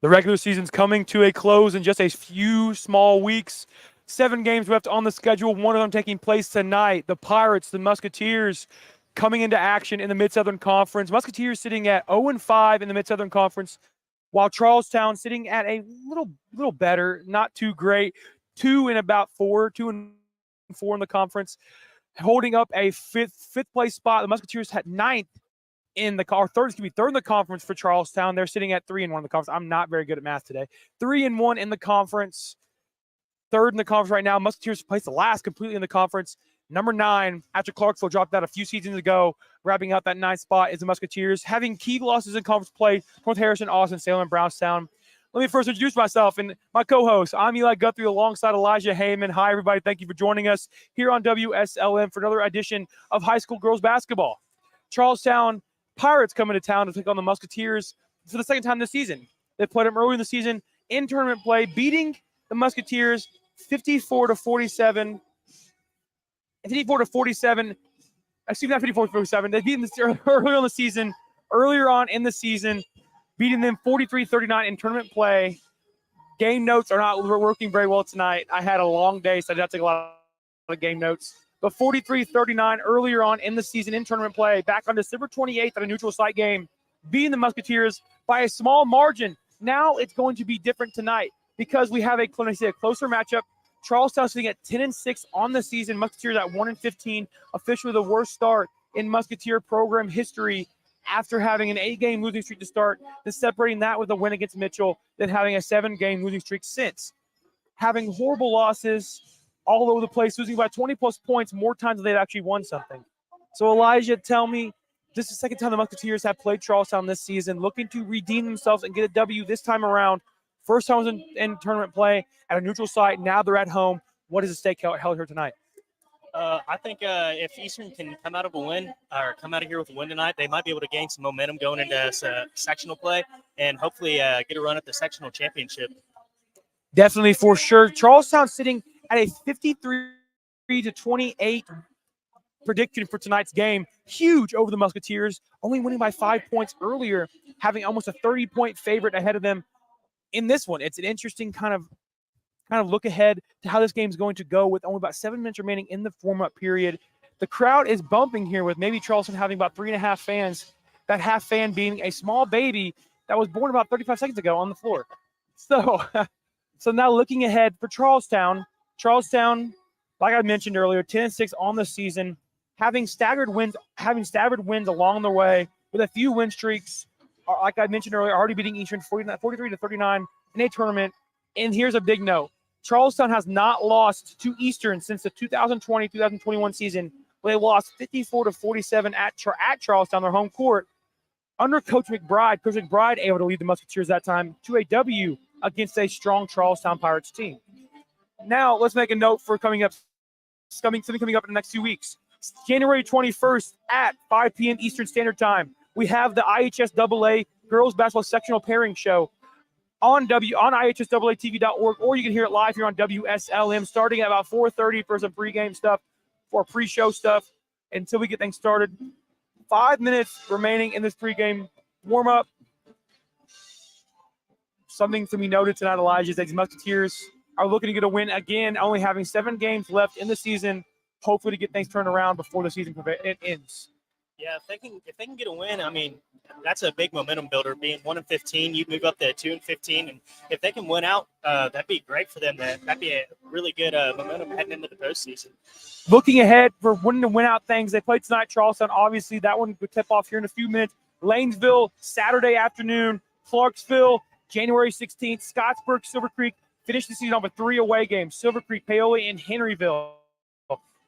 The regular season's coming to a close in just a few small weeks. 7 games left on the schedule, one of them taking place tonight. The Pirates, the Musketeers, coming into action in the Mid-Southern Conference. Musketeers sitting at 0-5 in the Mid-Southern Conference, while Charlestown sitting at a little better, not too great, 2 and 4 in the conference, holding up a fifth place spot. The Musketeers had 9th in the third in the conference for Charlestown. They're sitting at 3-1 in the conference. I'm not very good at math today. 3-1 in the conference. Third in the conference right now. Musketeers placed the last completely in the conference. Number 9, after Clarksville dropped out a few seasons ago, wrapping out that 9th spot is the Musketeers, having key losses in conference play. North Harrison, Austin, Salem, and Brownstown. Let me first introduce myself and my co-host. I'm Eli Guthrie alongside Elijah Heyman. Hi, everybody. Thank you for joining us here on WSLM for another edition of high school girls basketball. Charlestown Pirates coming to town to take on the Musketeers for the second time this season. They played them early in the season in tournament play, beating the Musketeers 54-47. 54-47. Excuse me, not 54-47. They beat them earlier on in the season, beating them 43-39 in tournament play. Game notes are not working very well tonight. I had a long day, so I had to take a lot of game notes. But 43-39 earlier on in the season in tournament play, back on December 28th at a neutral site game, beating the Musketeers by a small margin. Now it's going to be different tonight because we have a closer matchup. Charlestown sitting at 10-6 on the season. Musketeers at 1-15, officially the worst start in Musketeer program history after having an 8-game losing streak to start, then separating that with a win against Mitchell, then having a 7-game losing streak since. Having horrible losses all over the place, losing by 20-plus points more times than they've actually won something. So, Elijah, tell me, this is the second time the Musketeers have played Charlestown this season, looking to redeem themselves and get a W this time around. First time was in tournament play at a neutral site. Now they're at home. What is the stake held here tonight? I think if Eastern can come out of a win or come out of here with a win tonight, they might be able to gain some momentum going into sectional play and hopefully get a run at the sectional championship. Definitely, for sure. Charlestown sitting at a 53-28 prediction for tonight's game. Huge over the Musketeers, only winning by 5 points earlier, having almost a 30-point favorite ahead of them in this one. It's an interesting kind of look ahead to how this game's going to go with only about 7 minutes remaining in the warm-up period. The crowd is bumping here with maybe Charleston having about 3.5 fans, that half fan being a small baby that was born about 35 seconds ago on the floor. So now looking ahead for Charlestown, like I mentioned earlier, 10-6 on the season, having staggered wins along the way with a few win streaks. Like I mentioned earlier, already beating Eastern 43-39 in a tournament. And here's a big note. Charlestown has not lost to Eastern since the 2020-2021 season, where they lost 54-47 at Charlestown, their home court. Under Coach McBride able to lead the Musketeers that time to a W against a strong Charlestown Pirates team. Now, let's make a note for something coming up in the next 2 weeks. January 21st at 5 p.m. Eastern Standard Time, we have the IHSAA Girls Basketball Sectional Pairing Show on IHSAATV.org, or you can hear it live here on WSLM starting at about 4:30 for some pregame stuff, for pre-show stuff, until we get things started. 5 minutes remaining in this pregame warm-up. Something to be noted tonight, Elijah, is that the Musketeers are looking to get a win again, only having 7 games left in the season, hopefully to get things turned around before the season ends. Yeah, if they can get a win, I mean, that's a big momentum builder. Being 1-15, you move up to 2-15, and if they can win out, that'd be great for them. That'd be a really good momentum heading into the postseason. Looking ahead for wanting to win out things, they play tonight, Charlestown. Obviously, that one would tip off here in a few minutes. Lanesville, Saturday afternoon. Clarksville, January 16th. Scottsburg, Silver Creek. Finish the season off with 3 away games: Silver Creek, Paoli, and Henryville.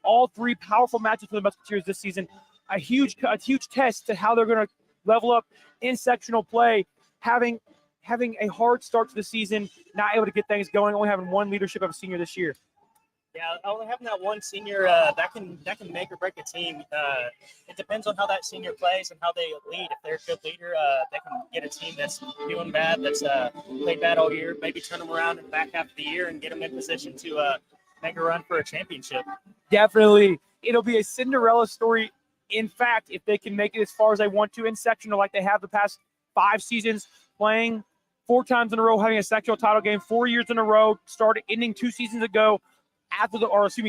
All 3 powerful matches for the Musketeers this season. A huge test to how they're going to level up in sectional play, having a hard start to the season, not able to get things going, only having 1 leadership of a senior this year. Yeah, only having that 1 senior that can make or break a team. It depends on how that senior plays and how they lead. If they're a good leader, they can get a team that's doing bad, that's played bad all year, maybe turn them around in the back half of the year and get them in position to make a run for a championship. Definitely, it'll be a Cinderella story. In fact, if they can make it as far as they want to in sectional like they have the past 5 seasons, playing 4 times in a row having a sectional title game, 4 years in a row, ending 2 seasons ago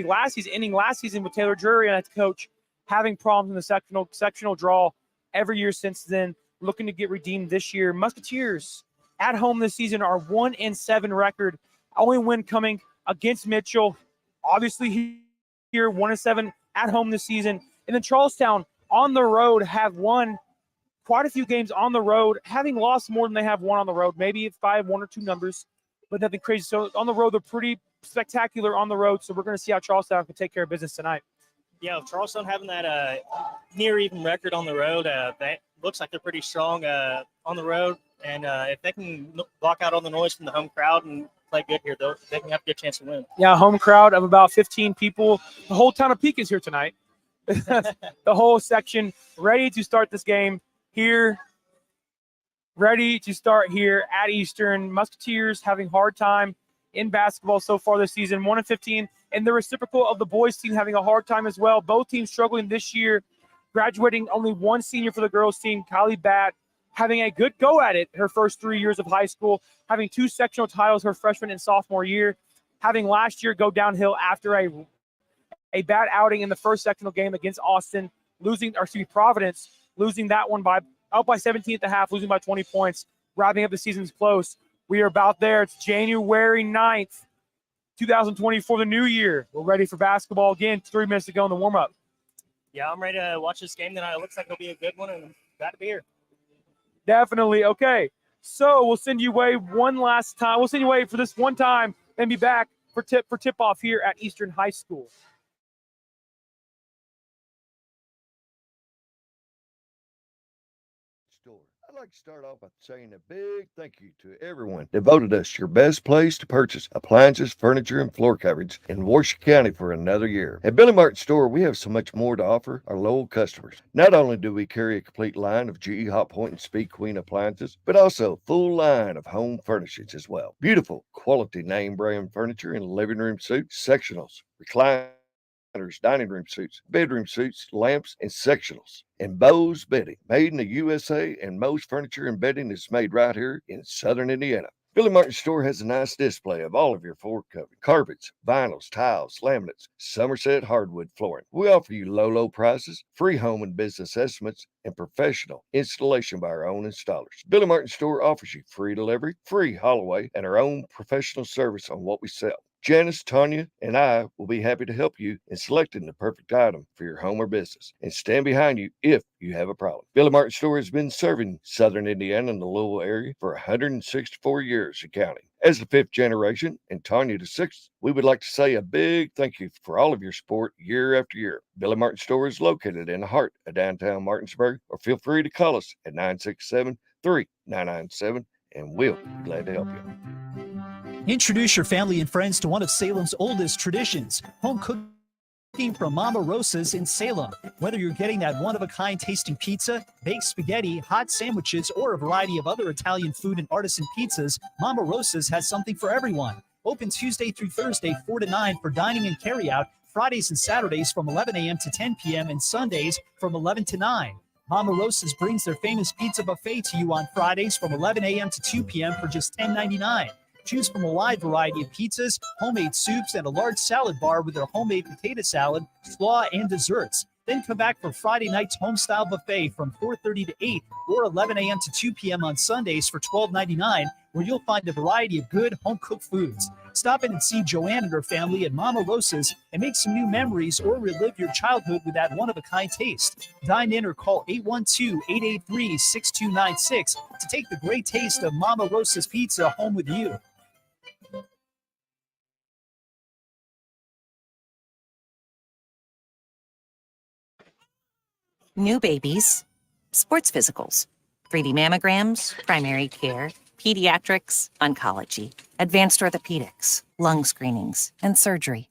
last season, ending last season with Taylor Drury and as coach, having problems in the sectional draw every year since then, looking to get redeemed this year. Musketeers at home this season are 1-7 record, only win coming against Mitchell. Obviously here, 1-7 at home this season. And then Charlestown on the road have won quite a few games on the road, having lost more than they have won on the road. Maybe it's by 1 or 2 numbers, but nothing crazy. So on the road, they're pretty spectacular on the road. So we're going to see how Charlestown can take care of business tonight. Yeah, with Charlestown having that near even record on the road, that looks like they're pretty strong on the road. And if they can block out all the noise from the home crowd and play good here, they can have a good chance to win. Yeah, home crowd of about 15 people. The whole town of Peak is here tonight. The whole section ready to start this game here. Ready to start here at Eastern. Musketeers having hard time in basketball so far this season, 1-15, and the reciprocal of the boys team having a hard time as well. Both teams struggling this year, graduating only 1 senior for the girls team, Kylie Batt, having a good go at it her first 3 years of high school, having 2 sectional titles her freshman and sophomore year, having last year go downhill after a bad outing in the first sectional game against Austin, Providence, losing that one out by 17 at the half, losing by 20 points, wrapping up the season's close. We are about there. It's January 9th, 2024, the new year. We're ready for basketball again. 3 minutes to go in the warm-up. Yeah, I'm ready to watch this game tonight. It looks like it'll be a good one, and glad to be here. Definitely. Okay, so we'll send you away one last time. We'll send you away for this one time and be back for tip-off here at Eastern High School. I'd like to start off by saying a big thank you to everyone that voted us your best place to purchase appliances, furniture, and floor coverage in Washoe County for another year. At Billy Martin Store, we have so much more to offer our loyal customers. Not only do we carry a complete line of GE Hot Point and Speed Queen appliances, but also a full line of home furnishings as well. Beautiful quality name brand furniture and living room suites, sectionals, recliners, dining room suites, bedroom suites, lamps, and sectionals. And Bose Bedding, made in the USA, and most furniture and bedding is made right here in Southern Indiana. Billy Martin Store has a nice display of all of your floor carpets, vinyls, tiles, laminates, Somerset hardwood flooring. We offer you low prices, free home and business estimates, and professional installation by our own installers. Billy Martin Store offers you free delivery, free haul away, and our own professional service on what we sell. Janice, Tanya, and I will be happy to help you in selecting the perfect item for your home or business and stand behind you if you have a problem. Billy Martin Store has been serving Southern Indiana and the Louisville area for 164 years and counting. As the 5th generation and Tanya the 6th, we would like to say a big thank you for all of your support year after year. Billy Martin Store is located in the heart of downtown Martinsburg, or feel free to call us at 967-3997, and we'll be glad to help you. Introduce your family and friends to one of Salem's oldest traditions, home cooking from Mama Rosa's in Salem. Whether you're getting that one-of-a-kind tasting pizza, baked spaghetti, hot sandwiches, or a variety of other Italian food and artisan pizzas, Mama Rosa's has something for everyone. Open Tuesday through Thursday, 4 to 9 for dining and carryout, Fridays and Saturdays from 11 a.m. to 10 p.m. and Sundays from 11 to 9. Mama Rosa's brings their famous pizza buffet to you on Fridays from 11 a.m. to 2 p.m. for just $10.99. Choose from a wide variety of pizzas, homemade soups, and a large salad bar with their homemade potato salad, slaw, and desserts. Then come back for Friday night's home-style buffet from 4:30 to 8 or 11 a.m. to 2 p.m. on Sundays for $12.99, where you'll find a variety of good home-cooked foods. Stop in and see Joanne and her family at Mama Rosa's and make some new memories or relive your childhood with that one-of-a-kind taste. Dine in or call 812-883-6296 to take the great taste of Mama Rosa's pizza home with you. New babies, sports physicals, 3D mammograms, primary care, pediatrics, oncology, advanced orthopedics, lung screenings, and surgery.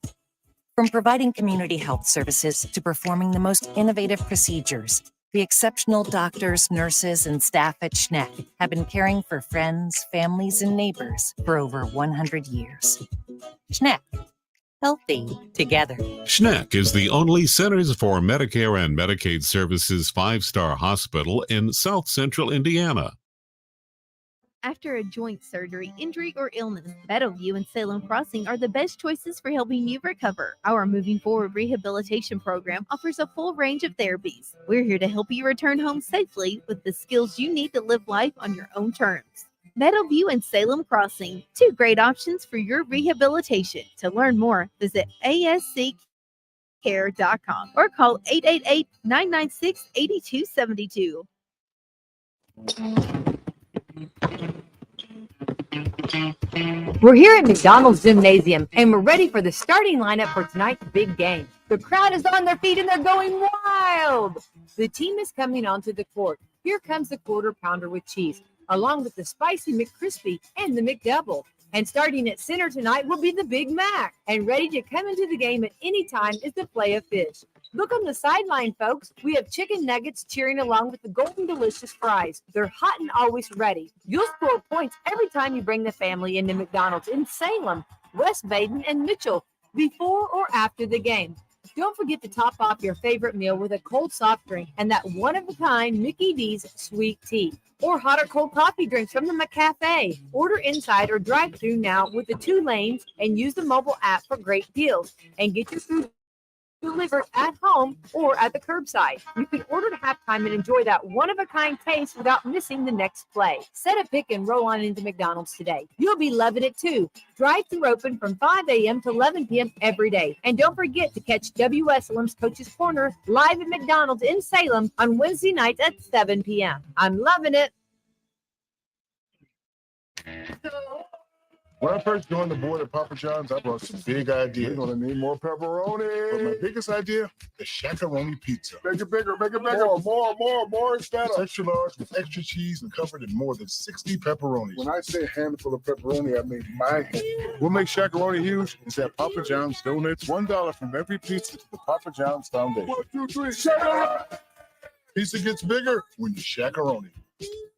From providing community health services to performing the most innovative procedures, the exceptional doctors, nurses, and staff at Schneck have been caring for friends, families, and neighbors for over 100 years. Schneck. Healthy together. Schneck is the only Centers for Medicare and Medicaid Services 5-star hospital in South Central Indiana. After a joint surgery, injury, or illness, Meadowview and Salem Crossing are the best choices for helping you recover. Our Moving Forward rehabilitation program offers a full range of therapies. We're here to help you return home safely with the skills you need to live life on your own terms. Meadowview and Salem Crossing, two great options for your rehabilitation. To learn more, visit asccare.com or call 888-996-8272. We're here at McDonald's Gymnasium, and we're ready for the starting lineup for tonight's big game. The crowd is on their feet, and they're going wild. The team is coming onto the court. Here comes the quarter pounder with cheese, along with the spicy McCrispy and the McDouble. And starting at center tonight will be the Big Mac. And ready to come into the game at any time is the Filet-O-Fish. Look on the sideline, folks. We have chicken nuggets cheering along with the golden delicious fries. They're hot and always ready. You'll score points every time you bring the family into McDonald's in Salem, West Baden, and Mitchell before or after the game. Don't forget to top off your favorite meal with a cold soft drink and that one-of-a-kind Mickey D's sweet tea. Or hot or cold coffee drinks from the McCafe. Order inside or drive-through now with the 2 lanes and use the mobile app for great deals. And get your food delivered at home or at the curbside. You can order at halftime and enjoy that one-of-a-kind taste without missing the next play. Set a pick and roll on into McDonald's today. You'll be loving it too. Drive-thru open from 5 a.m. to 11 p.m. every day. And don't forget to catch WSLM's Coach's Corner live at McDonald's in Salem on Wednesday nights at 7 p.m. I'm loving it. When I first joined the board at Papa John's, I brought some big ideas. We're gonna need more pepperoni. But my biggest idea, the Shakaroni pizza. Make it bigger, make it bigger. More instead of. Extra large with extra cheese and covered in more than 60 pepperonis. When I say a handful of pepperoni, I mean my hand. What makes Shakaroni huge is that Papa John's donates $1 from every pizza to the Papa John's Foundation. 1, 2, 3, Shakaroni! Pizza gets bigger when you Shakaroni.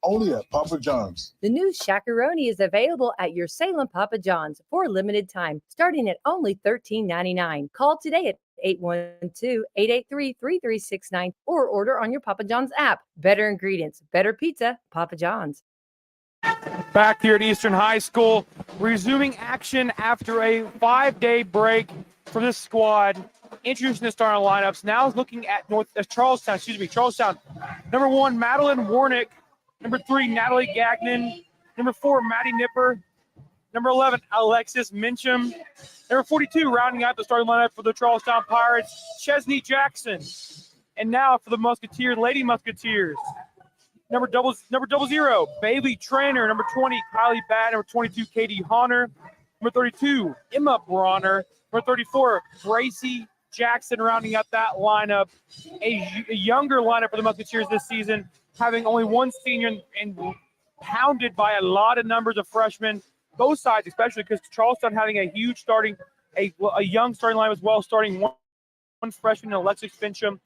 Only at Papa John's. The new Shakaroni is available at your Salem Papa John's for a limited time, starting at only $13.99. Call today at 812-883-3369 or order on your Papa John's app. Better ingredients, better pizza, Papa John's. Back here at Eastern High School, resuming action after a 5-day break for this squad. Introducing the starting lineups. Now is looking at Charlestown. Number 1, Madeline Warnick. Number 3, Natalie Gagnon. Number 4, Maddie Nipper. Number 11, Alexis Mincham. Number 42, rounding out the starting lineup for the Charlestown Pirates, Chesney Jackson. And now for the Lady Musketeers. Number 00, Bailey Trainer. Number 20, Kylie Badd. Number 22, Katie Honor. Number 32, Emma Bronner. Number 34, Gracie Jackson, rounding up that lineup. A younger lineup for the Musketeers this season, having only 1 senior and pounded by a lot of numbers of freshmen, both sides, especially because Charlestown having a huge a young starting lineup as well, starting one freshman, Alexis Fincham,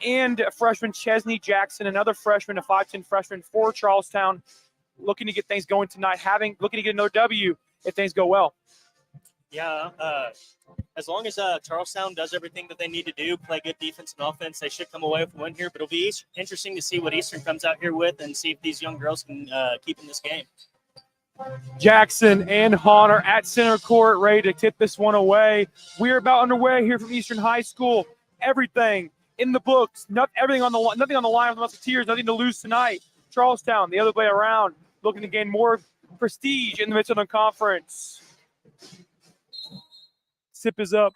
and a freshman, Chesney Jackson, another freshman, a 5'10" freshman for Charlestown, looking to get things going tonight, looking to get another W if things go well. Yeah, as long as Charlestown does everything that they need to do, play good defense and offense, they should come away with a win here. But it'll be interesting to see what Eastern comes out here with and see if these young girls can keep in this game. Jackson and Honor at center court, ready to tip this one away. We are about underway here from Eastern High School. Everything in the books, nothing on the line of the Musketeers, nothing to lose tonight. Charlestown, the other way around, looking to gain more prestige in the Mid-Southern Conference. Sip is up,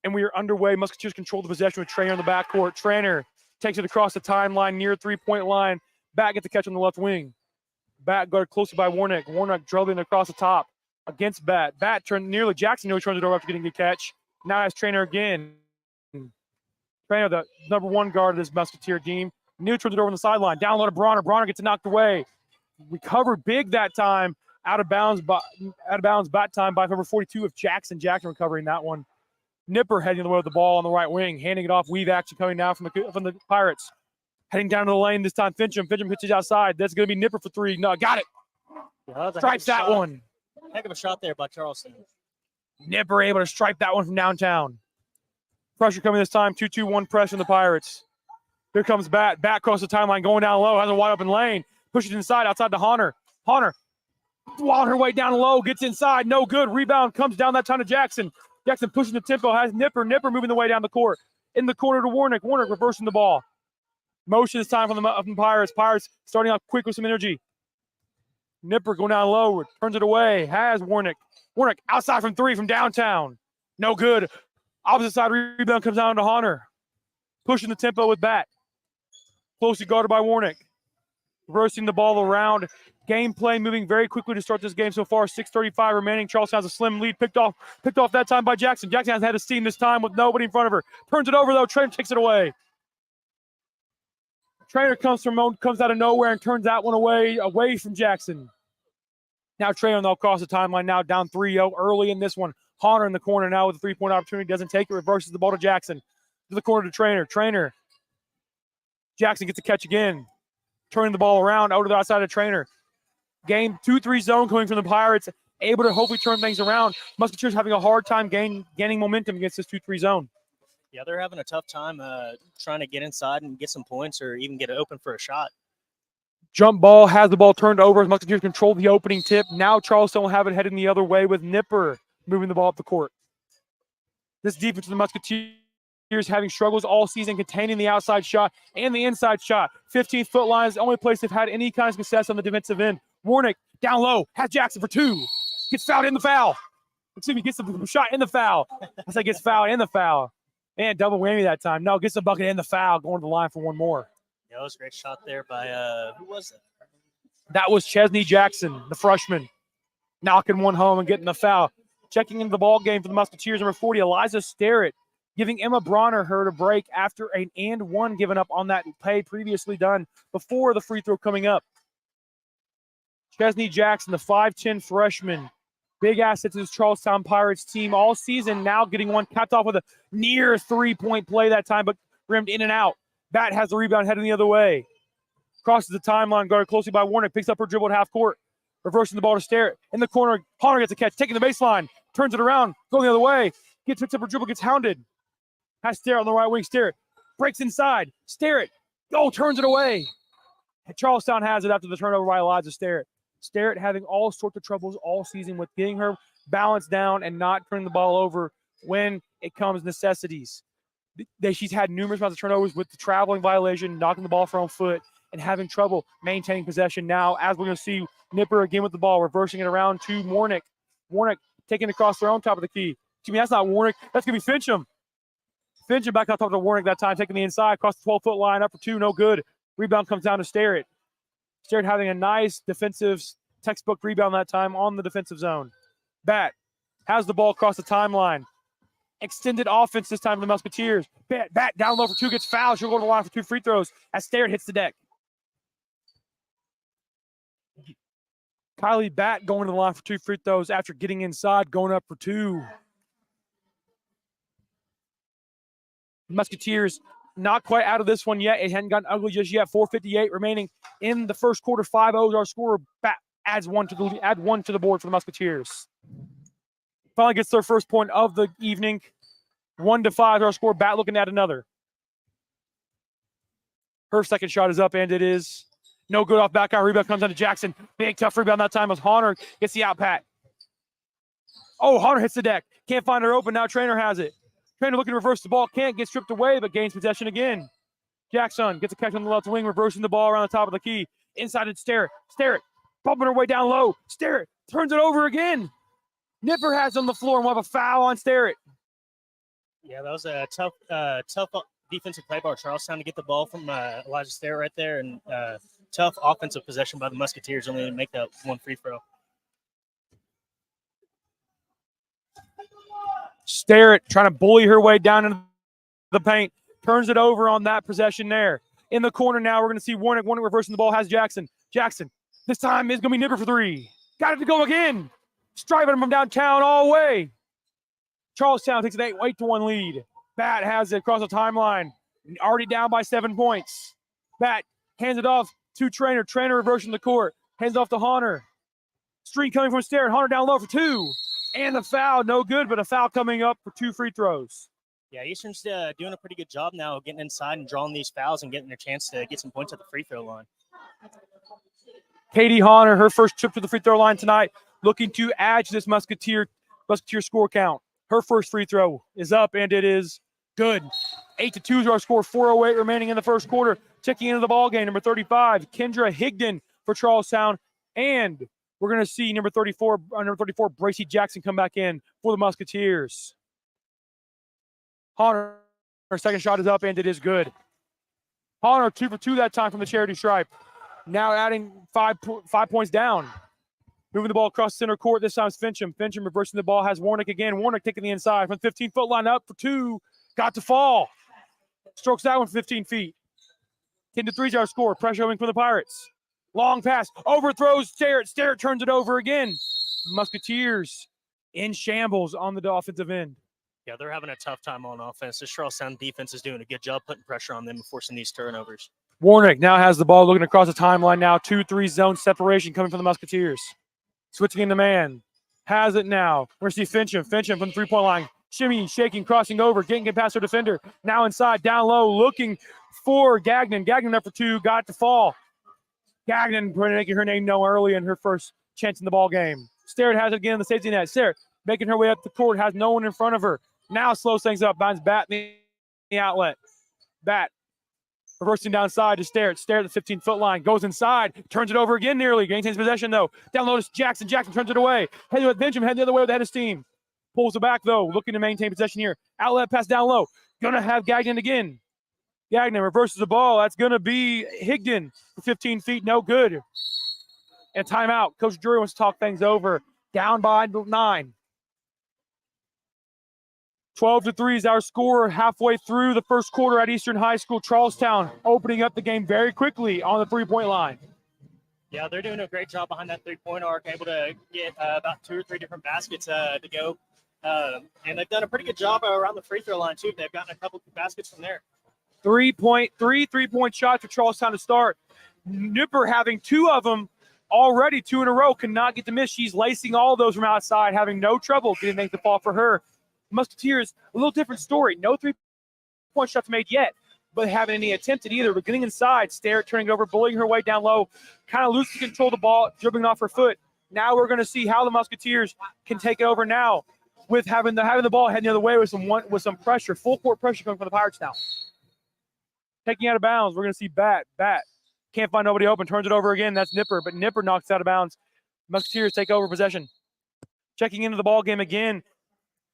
and we are underway. Musketeers control the possession with Trainer in the backcourt. Trainer takes it across the timeline near 3-point line. Back gets the catch on the left wing. Bat guarded closely by Warnick. Warnick dribbling across the top against Bat. Bat turned nearly. Jackson nearly turns it over after getting a catch. Now has Trainer again. Trainer, the number 1 guard of this Musketeer team. Nearly turns it over on the sideline. Down low to Bronner. Bronner gets it knocked away. Recovered big that time. Out of bounds bat time by number 42 of Jackson. Jackson recovering that one. Nipper heading the way with the ball on the right wing, handing it off. Weave action coming now from the Pirates. Heading down to the lane this time. Fincham pitches outside. That's going to be Nipper for 3. No, got it. Yeah, Stripes that one. Heck of a shot there by Charleston. Nipper able to stripe that one from downtown. Pressure coming this time. 2-2-1 pressure on the Pirates. Here comes Bat. Bat across the timeline, going down low. Has a wide open lane. Pushes inside, outside to Honor. Hunter, wilding her way down low, gets inside, no good. Rebound comes down that time to Jackson. Jackson pushing the tempo, has Nipper moving the way down the court. In the corner to Warnick. Warnick reversing the ball. Motion this time from the Pirates. Pirates starting off quick with some energy. Nipper going down low, turns it away, has Warnick. Warnick outside from three from downtown. No good. Opposite side rebound comes down to Hunter. Pushing the tempo with Bat. Closely guarded by Warnick. Reversing the ball around. Gameplay moving very quickly to start this game so far. 6:35 remaining. Charlestown has a slim lead. Picked off that time by Jackson. Jackson has had a steam this time with nobody in front of her. Turns it over though. Trainer takes it away. Trainer comes out of nowhere and turns that one away from Jackson. Now Trainer they'll cross the timeline now down 3-0 early in this one. Hunter in the corner now with a three-point opportunity. Doesn't take it. Reverses the ball to Jackson. To the corner to Trainer. Trainer. Jackson gets a catch again. Turning the ball around out to the outside of Trainer. Game 2-3 zone coming from the Pirates. Able to hopefully turn things around. Musketeers having a hard time gaining momentum against this 2-3 zone. Yeah, they're having a tough time trying to get inside and get some points or even get it open for a shot. Jump ball has the ball turned over as Musketeers control the opening tip. Now Charleston will have it heading the other way with Nipper moving the ball up the court. This defense of the Musketeers having struggles all season containing the outside shot and the inside shot. 15-foot line is the only place they've had any kind of success on the defensive end. Warnick down low, has Jackson for two. Gets fouled in the foul. Excuse me, gets the shot in the foul. I say gets fouled in the foul. Man, double whammy that time. No, gets the bucket in the foul, going to the line for one more. Yeah, that was a great shot there by, who was that? That was Chesney Jackson, the freshman, knocking one home and getting the foul. Checking into the ball game for the Musketeers, number 40, Eliza Starrett, giving Emma Bronner her to break after an and one given up on that play previously done before the free throw coming up. Chesney Jackson, the 5'10 freshman, big asset to this Charlestown Pirates team all season, now getting one capped off with a near three-point play that time, but rimmed in and out. Bat has the rebound heading the other way. Crosses the timeline, guarded closely by Warnick, picks up her dribble at half court, reversing the ball to Starrett. In the corner, Hunter gets a catch, taking the baseline, turns it around, going the other way, picks up her dribble, gets hounded. Has Starrett on the right wing, Starrett breaks inside, Starrett, turns it away. Charlestown has it after the turnover by Eliza Starrett. Starrett having all sorts of troubles all season with getting her balance down and not turning the ball over when it comes necessities. She's had numerous amounts of turnovers with the traveling violation, knocking the ball from her foot, and having trouble maintaining possession. Now, as we're going to see, Nipper again with the ball, reversing it around to Warnick. Warnick taking it across their own top of the key. Excuse me, that's not Warnick. That's going to be Fincham. Fincham back on top of Warnick that time, taking the inside, across the 12-foot line, up for two, no good. Rebound comes down to Starrett. Starrett having a nice defensive textbook rebound that time on the defensive zone. Bat has the ball across the timeline. Extended offense this time for the Musketeers. Bat down low for two, gets fouled. She'll go to the line for two free throws as Starrett hits the deck. Kylie Bat going to the line for two free throws after getting inside, going up for two. Musketeers not quite out of this one yet. It hadn't gotten ugly just yet. 4:58 remaining in the first quarter. 5-0 our score. Bat adds one to the board for the Musketeers. Finally gets their first point of the evening. 1-5 our score. Bat looking at another. Her second shot is up, and it is no good. Off back out. Rebound comes down to Jackson. Big tough rebound that time as Hunter gets the out pat. Oh, Hunter hits the deck. Can't find her open. Now Trainer has it. Trainer looking to reverse the ball. Can't get stripped away, but gains possession again. Jackson gets a catch on the left wing, reversing the ball around the top of the key. Inside it's Starrett. Starrett bumping her way down low. Starrett turns it over again. Nipper has on the floor, and we'll have a foul on Starrett. Yeah, that was a tough defensive play by Charlestown to get the ball from Elijah Starrett right there, and tough offensive possession by the Musketeers, only to make that one free throw. Starrett trying to bully her way down into the paint. Turns it over on that possession there. In the corner now, we're going to see Warnick. Warnick reversing the ball, has Jackson. Jackson, this time is going to be Nipper for three. Got it to go again. Striving him from downtown all the way. Charlestown takes an 8-1 lead. Bat has it across the timeline. Already down by 7 points. Bat hands it off to Trainer. Trainer reversing the court. Hands off to Hunter. Street coming from Starrett. Hunter down low for two. And the foul, no good, but a foul coming up for two free throws. Yeah, Eastern's doing a pretty good job now getting inside and drawing these fouls and getting a chance to get some points at the free throw line. Katie Honor, her first trip to the free throw line tonight, looking to add to this Musketeer score count. Her first free throw is up, and it is good. 8-2 is our score. 4:08 remaining in the first quarter. Checking into the ball game, number 35, Kendra Higdon for Charlestown, and we're going to see number 34, Bracy Jackson come back in for the Musketeers. Honor, her second shot is up, and it is good. Honor 2 for 2 that time from the charity stripe. Now adding 5 points down. Moving the ball across center court. This time it's Fincham. Fincham reversing the ball. Has Warnick again. Warnick taking the inside from the 15-foot line up for 2. Got to fall. Strokes that one 15 feet. 10-3 is our score. Pressure coming from the Pirates. Long pass. Overthrows Sterrett. Sterrett turns it over again. Musketeers in shambles on the offensive end. Yeah, they're having a tough time on offense. The Charlestown defense is doing a good job putting pressure on them and forcing these turnovers. Warnick now has the ball looking across the timeline now. 2-3 zone separation coming from the Musketeers. Switching into man. Has it now. We're going to see Fincham. Fincham from the three-point line. Shimmy, shaking, crossing over. Getting past her defender. Now inside, down low, looking for Gagnon. Gagnon up for 2. Got it to fall. Gagnon making her name known early in her first chance in the ball game. Sterrett has it again in the safety net. Sterrett making her way up the court. Has no one in front of her. Now slows things up. Bounds Bat in the outlet. Bat reversing downside to Sterrett. Sterrett at the 15-foot line. Goes inside. Turns it over again nearly. Maintains possession, though. Down low to Jackson. Jackson turns it away. Heading with Benjamin. Heading the other way with the head of steam. Pulls it back, though. Looking to maintain possession here. Outlet pass down low. Gonna have Gagnon again. Gagnon reverses the ball. That's gonna be Higdon for 15 feet. No good. And timeout. Coach Drury wants to talk things over. Down by 9. 12-3 is our score halfway through the first quarter at Eastern High School. Charlestown opening up the game very quickly on the three-point line. Yeah, they're doing a great job behind that three-point arc, able to get about 2 or 3 different baskets to go. And they've done a pretty good job around the free throw line, too. They've gotten a couple baskets from there. Three-point shots for Charlestown to start. Nipper having 2 of them already, 2 in a row, cannot get the miss. She's lacing all those from outside, having no trouble getting things to fall for her. Musketeers, a little different story. No 3-point shots made yet, but haven't any attempted either. But getting inside, Sterrett turning it over, bullying her way down low, kind of loosely control the ball, dribbling off her foot. Now we're going to see how the Musketeers can take it over now with having the ball heading the other way with some pressure, full court pressure coming from the Pirates now. Taking out of bounds, we're going to see Bat. Can't find nobody open, turns it over again. That's Nipper, but Nipper knocks it out of bounds. Musketeers take over possession. Checking into the ball game again.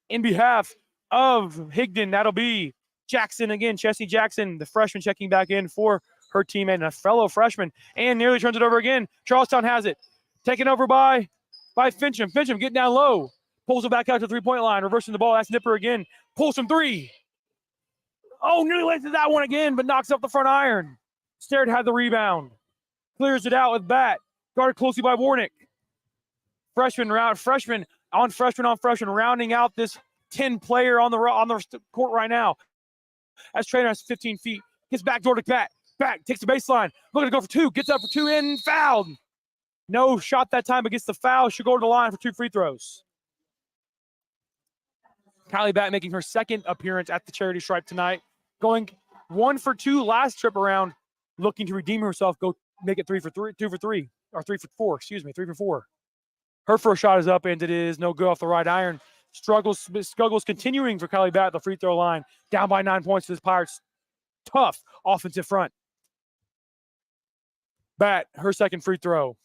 In behalf of Higdon, that'll be Jackson again. Chesney Jackson, the freshman, checking back in for her teammate and a fellow freshman, and nearly turns it over again. Charlestown has it. Taken over by Fincham. Fincham getting down low. Pulls it back out to the three-point line. Reversing the ball. That's Nipper again. Pulls from 3. Oh, nearly laces that one again, but knocks up the front iron. Sterrett had the rebound. Clears it out with Bat. Guarded closely by Warnick. Freshman, rounding out this 10-player on the court right now. As Trainer has 15 feet. Gets back door to Bat. Back, takes the baseline. Looking to go for 2. Gets up for 2 and fouled. No shot that time, but gets the foul. Should go to the line for 2 free throws. Kylie Bat making her second appearance at the charity stripe tonight. Going 1 for 2 last trip around. Looking to redeem herself. Go make it 2 for 4. 3 for 4. Her first shot is up, and it is no good off the right iron. Struggles continuing for Kylie Bat at the free throw line. Down by 9 points to this Pirates. Tough offensive front. Bat, her second free throw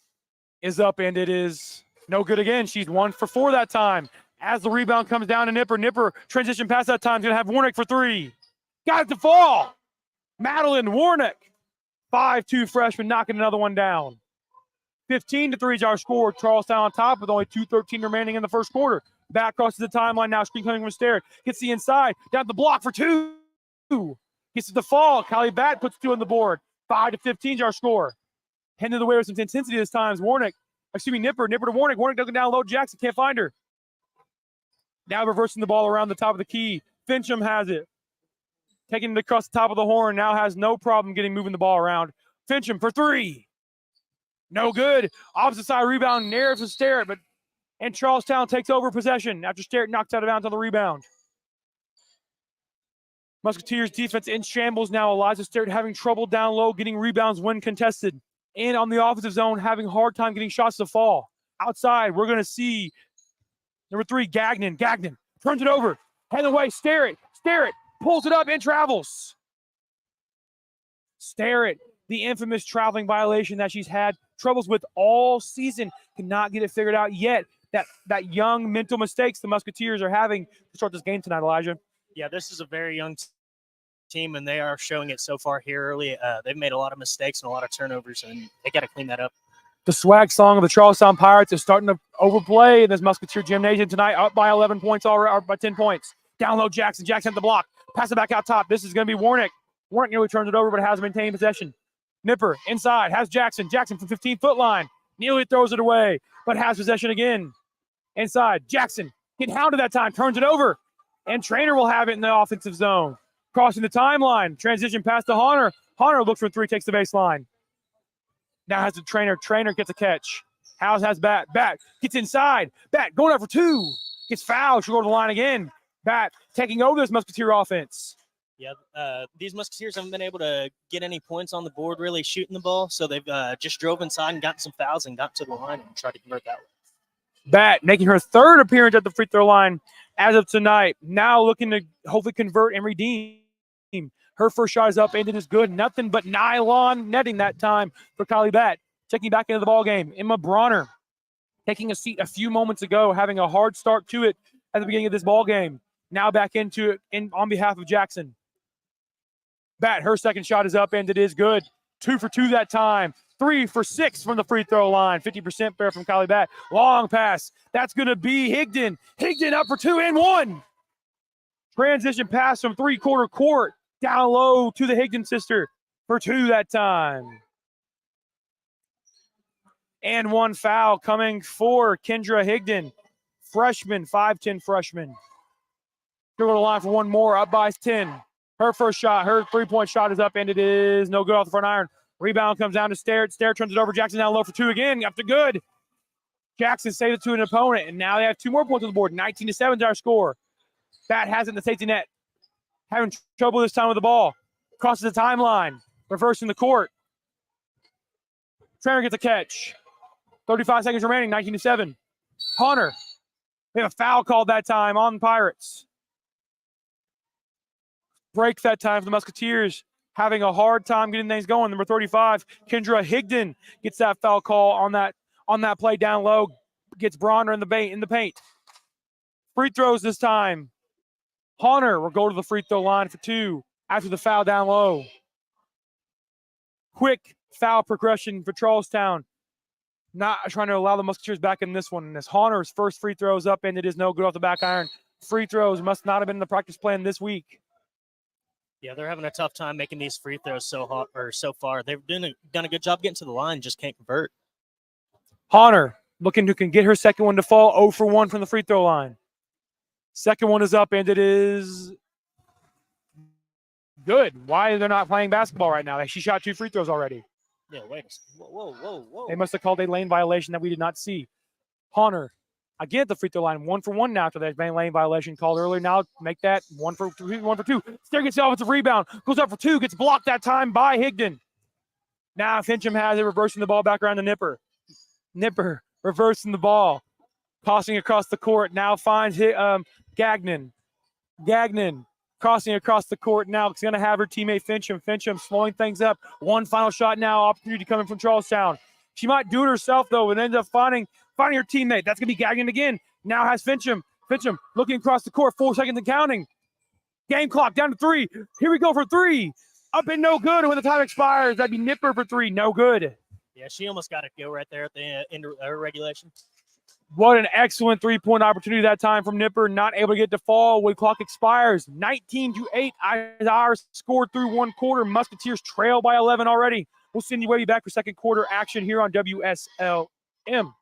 is up, and it is no good again. She's 1 for 4 that time. As the rebound comes down to Nipper. Nipper transition pass that time. Going to have Warnick for 3. Got it to fall. Madeline Warnick. 5'2" freshman knocking another one down. 15-3 is our score. Charlestown on top with only 2:13 remaining in the first quarter. Back crosses the timeline now. Screen coming from Sterrett. Gets the inside. Down the block for 2. Gets it to fall. Kylie Bat puts 2 on the board. 5-15 is our score. Heading the way with some intensity this time. Nipper. Nipper to Warnick. Warnick doesn't down low. Jackson can't find her. Now reversing the ball around the top of the key. Fincham has it. Taking it across the top of the horn. Now has no problem moving the ball around. Fincham for 3. No good. Opposite side rebound. Narrows to Sterrett, and Charlestown takes over possession after Sterrett knocks out of bounds on the rebound. Musketeers defense in shambles now. Eliza Sterrett having trouble down low, getting rebounds when contested. in on the offensive zone, having a hard time getting shots to fall. Outside, we're going to see number 3, Gagnon. Gagnon turns it over, head away, stare it, pulls it up and travels. Stare it, the infamous traveling violation that she's had troubles with all season, cannot get it figured out yet. That young mental mistakes the Musketeers are having to start this game tonight, Elijah. Yeah, this is a very young team, and they are showing it so far here early. They've made a lot of mistakes and a lot of turnovers, and they got to clean that up. The swag song of the Charlestown Pirates is starting to overplay in this Musketeer gymnasium tonight, up by 11 points already, or by 10 points. Down low, Jackson. Jackson at the block. Pass it back out top. This is going to be Warnick. Warnick nearly turns it over, but has maintained possession. Nipper inside, has Jackson. Jackson from 15-foot line. Nearly throws it away, but has possession again. Inside, Jackson getting hounded that time, turns it over, and Trainer will have it in the offensive zone. Crossing the timeline, transition pass to Hunter. Hunter looks for 3, takes the baseline. Now has the Trainer. Trainer gets a catch. Howes has Bat. Bat gets inside. Bat going up for 2. Gets fouled. She'll go to the line again. Bat taking over this Musketeer offense. Yeah, these Musketeers haven't been able to get any points on the board really shooting the ball, so they've just drove inside and gotten some fouls and got to the line and tried to convert that way. Bat making her 3rd appearance at the free throw line as of tonight. Now looking to hopefully convert and redeem. Her first shot is up, and it is good. Nothing but nylon netting that time for Kylie Bat. Checking back into the ball game. Emma Bronner taking a seat a few moments ago, having a hard start to it at the beginning of this ball game. Now back into it on behalf of Jackson. Bat, her second shot is up, and it is good. 2 for 2 that time. 3 for 6 from the free throw line. 50% fair from Kylie Bat. Long pass. That's going to be Higdon. Higdon up for 2 and 1. Transition pass from 3-quarter court. Down low to the Higdon sister for 2 that time. And 1 foul coming for Kendra Higdon. Freshman, 5'10" freshman. She'll go to the line for 1 more, up by 10. Her first shot, her 3-point shot is up, and it is no good off the front iron. Rebound comes down to Stare. Stare turns it over. Jackson down low for 2 again. Up to good. Jackson saves it to an opponent, and now they have 2 more points on the board. 19-7 is our score. Bat has it in the safety net. Having trouble this time with the ball. Crosses the timeline. Reversing the court. Trainer gets a catch. 35 seconds remaining, 19-7. Hunter. They have a foul called that time on the Pirates. Break that time for the Musketeers. Having a hard time getting things going. Number 35, Kendra Higdon gets that foul call on that play down low. Gets Bronner in the paint. Free throws this time. Hunter will go to the free throw line for 2 after the foul down low. Quick foul progression for Charlestown. Not trying to allow the Musketeers back in this one. And as Hunter's first free throw is up, and it is no good off the back iron. Free throws must not have been in the practice plan this week. Yeah, they're having a tough time making these free throws so far. They've done a good job getting to the line, just can't convert. Hunter looking to get her second one to fall. 0 for 1 from the free throw line. Second one is up, and it is good. Why are they not playing basketball right now? She shot 2 free throws already. Yeah, wait a second. Whoa. They must have called a lane violation that we did not see. Hunter, again at the free throw line, 1 for 1 now after that lane violation called earlier. Now make that 1 for 2. Stair gets the offensive rebound, goes up for 2, gets blocked that time by Higdon. Now Fincham has it, reversing the ball back around to Nipper. Nipper reversing the ball, tossing across the court. Now finds Gagnon. Gagnon crossing across the court now. It's going to have her teammate Fincham. Fincham slowing things up. 1 final shot now. Opportunity coming from Charlestown. She might do it herself, though, and ends up finding her teammate. That's going to be Gagnon again. Now has Fincham. Fincham looking across the court. 4 seconds and counting. Game clock down to 3. Here we go for 3. Up and no good. And when the time expires, that'd be Nipper for 3. No good. Yeah, she almost got it go right there at the end of her regulation. What an excellent 3-point opportunity that time from Nipper. Not able to get to fall when clock expires. 19-8. Ours scored through 1 quarter. Musketeers trail by 11 already. We'll send you way back for second quarter action here on WSLM.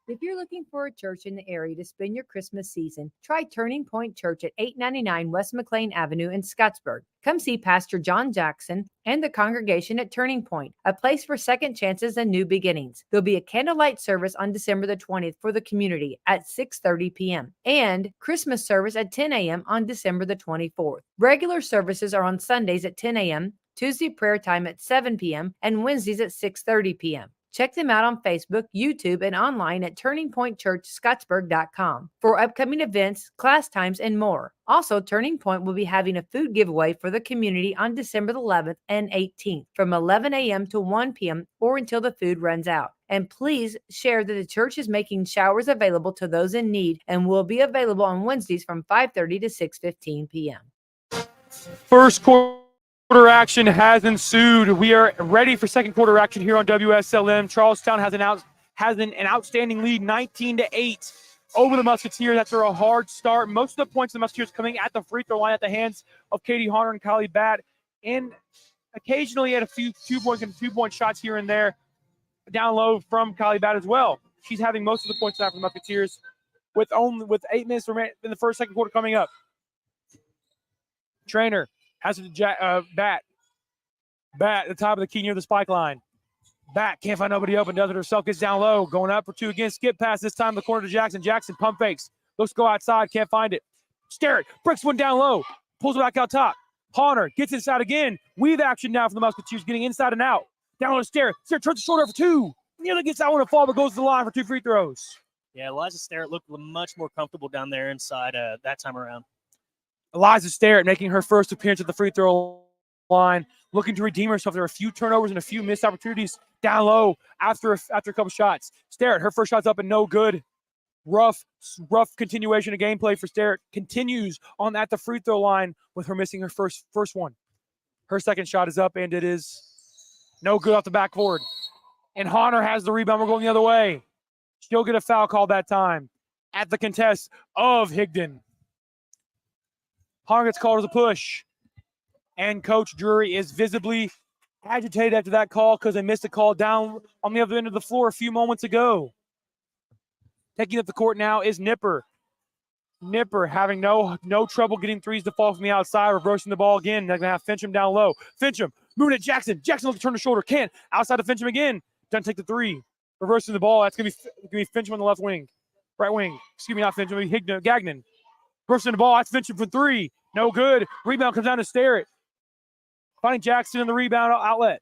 If you're looking for a church in the area to spend your Christmas season, try Turning Point Church at 899 West McLean Avenue in Scottsburg. Come see Pastor John Jackson and the congregation at Turning Point, a place for second chances and new beginnings. There'll be a candlelight service on December the 20th for the community at 6:30 p.m. and Christmas service at 10 a.m. on December the 24th. Regular services are on Sundays at 10 a.m., Tuesday prayer time at 7 p.m., and Wednesdays at 6:30 p.m. Check them out on Facebook, YouTube, and online at turningpointchurchscottsburg.com for upcoming events, class times, and more. Also, Turning Point will be having a food giveaway for the community on December the 11th and 18th from 11 a.m. to 1 p.m. or until the food runs out. And please share that the church is making showers available to those in need and will be available on Wednesdays from 5:30 to 6:15 p.m. First quarter action has ensued. We are ready for second quarter action here on WSLM. Charlestown has an outstanding lead, 19-8 over the Musketeers after a hard start. Most of the points of the Musketeers coming at the free throw line at the hands of Katie Horner and Kylie Batt, and occasionally at a few two-point shots here and there down low from Kylie Batt as well. She's having most of the points now for the Musketeers with 8 minutes remaining in the second quarter coming up. Trainer has it to Batt. Batt at the top of the key near the spike line. Batt can't find nobody open, does it herself, gets down low, going up for two again, skip pass this time in the corner to Jackson. Jackson pump fakes, looks to go outside, can't find it. Sterrett breaks one down low, pulls it back out top. Horner gets inside again. Weave action now for the Musketeers, getting inside and out. Down low to Sterrett. Sterrett turns the shoulder for two. Nearly gets that one to fall, but goes to the line for 2 free throws. Yeah, Eliza Sterrett looked much more comfortable down there inside that time around. Eliza Sterrett making her first appearance at the free throw line, looking to redeem herself. There are a few turnovers and a few missed opportunities down low after a couple shots. Sterrett, her first shot's up and no good. Rough continuation of gameplay for Sterrett. Continues on at the free throw line with her missing her first one. Her second shot is up and it is no good off the backboard. And Horner has the rebound. We're going the other way. She'll get a foul call that time at the contest of Higdon. Horner gets called as a push. And Coach Drury is visibly agitated after that call because they missed a call down on the other end of the floor a few moments ago. Taking up the court now is Nipper. Nipper having no trouble getting threes to fall from the outside, reversing the ball again. They're going to have Fincham down low. Fincham moving at Jackson. Jackson looks to turn the shoulder. Can't. Outside of Fincham again. Doesn't take the three. Reversing the ball. That's going to be Fincham on the left wing. Right wing. Excuse me, not Fincham. Gagnon. Reversing the ball. That's Fincham for three. No good. Rebound comes down to Sterrett. Finding Jackson in the rebound outlet.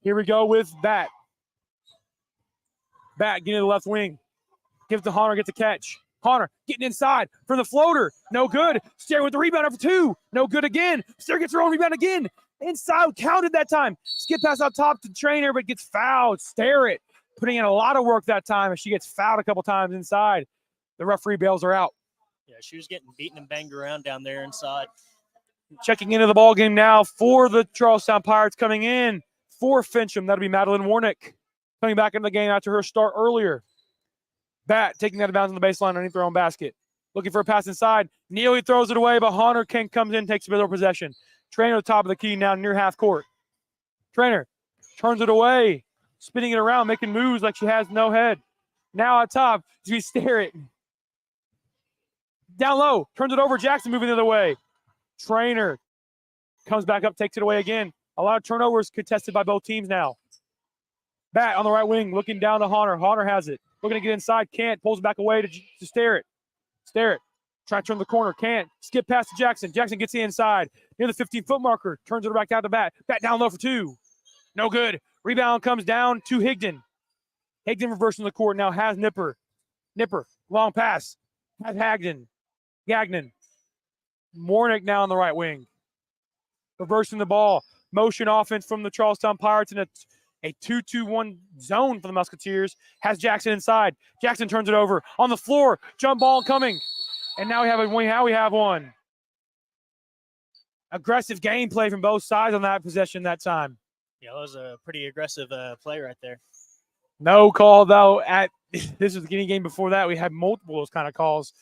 Here we go with Batt. Batt getting to the left wing. Gives to Horner, gets a catch. Horner getting inside for the floater. No good. Sterrett with the rebound for two. No good again. Sterrett gets her own rebound again. Inside, counted that time. Skip pass out top to Trainer, but gets fouled. Sterrett putting in a lot of work that time as she gets fouled a couple times inside. The referee bails her out. Yeah, she was getting beaten and banged around down there inside. Checking into the ball game now for the Charlestown Pirates coming in for Fincham. That'll be Madeline Warnick coming back into the game after her start earlier. Batt taking that out of bounds on the baseline underneath their own basket. Looking for a pass inside. Neely throws it away, but Horner comes in, takes a middle possession. Trainer at the top of the key now near half court. Trainer turns it away, spinning it around, making moves like she has no head. Now at top, we stare it. Down low, turns it over. Jackson moving the other way. Trainer comes back up, takes it away again. A lot of turnovers contested by both teams now. Batt on the right wing, looking down to Horner. Horner has it. Looking to get inside, can't. Pulls it back away to Sterrett. Sterrett trying to turn the corner, can't. Skip past to Jackson. Jackson gets the inside. Near the 15-foot marker. Turns it back down to Batt. Batt down low for two. No good. Rebound comes down to Higdon. Higdon reversing the court now has Nipper. Nipper, long pass. Has Gagnon. Warnick now on the right wing. Reversing the ball. Motion offense from the Charlestown Pirates in a 2-2-1 zone for the Musketeers. Has Jackson inside. Jackson turns it over. On the floor. Jump ball coming. And now we have one. Aggressive gameplay from both sides on that possession that time. Yeah, that was a pretty aggressive play right there. No call, though. This was the beginning game before that. We had multiple of those kind of calls.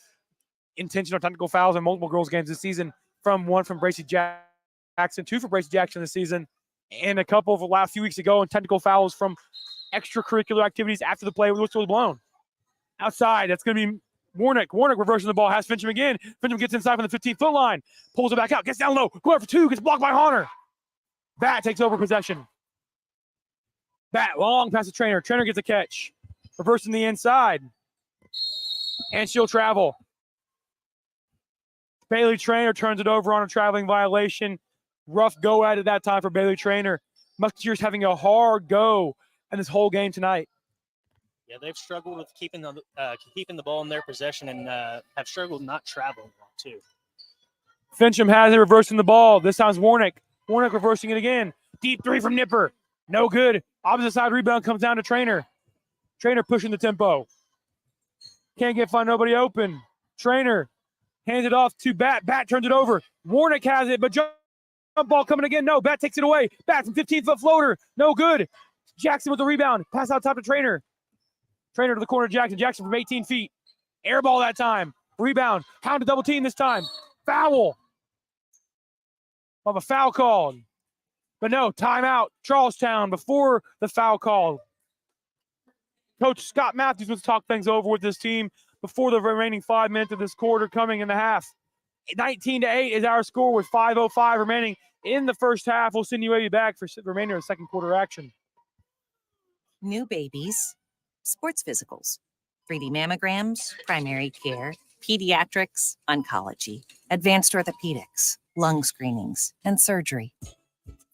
Intentional technical fouls in multiple girls' games this season. One from Bracey Jackson, 2 for Bracey Jackson this season, and a couple of the last few weeks ago, and technical fouls from extracurricular activities after the play whistle was blown. Outside, that's going to be Warnick. Warnick reversing the ball, has Fincham again. Fincham gets inside from the 15-foot line, pulls it back out, gets down low, go out for two, gets blocked by Horner. Batt takes over possession. Batt, long past the Trainer. Trainer gets a catch. Reversing the inside. And she'll travel. Bailey Trainer turns it over on a traveling violation. Rough go at it that time for Bailey Trainer. Musketeers having a hard go and this whole game tonight. Yeah, they've struggled with keeping the ball in their possession and have struggled not traveling well too. Fincham has it, reversing the ball. This time's Warnick. Warnick reversing it again. Deep three from Nipper. No good. Opposite side rebound comes down to Trainer. Trainer pushing the tempo. Can't find nobody open. Trainer hands it off to Bat. Bat turns it over. Warnick has it, but jump ball coming again. No, Bat takes it away. Bat from 15-foot floater. No good. Jackson with the rebound. Pass out top to Trainer. Trainer to the corner of Jackson. Jackson from 18 feet. Air ball that time. Rebound. Hound to double team this time. Foul. Of a foul called. But no, timeout. Charlestown before the foul call. Coach Scott Matthews wants to talk things over with this team before the remaining 5 minutes of this quarter coming in the half. 19-8 is our score with 5:05 remaining in the first half. We'll send you back for the remainder of the second quarter action. New babies, sports physicals, 3D mammograms, primary care, pediatrics, oncology, advanced orthopedics, lung screenings, and surgery.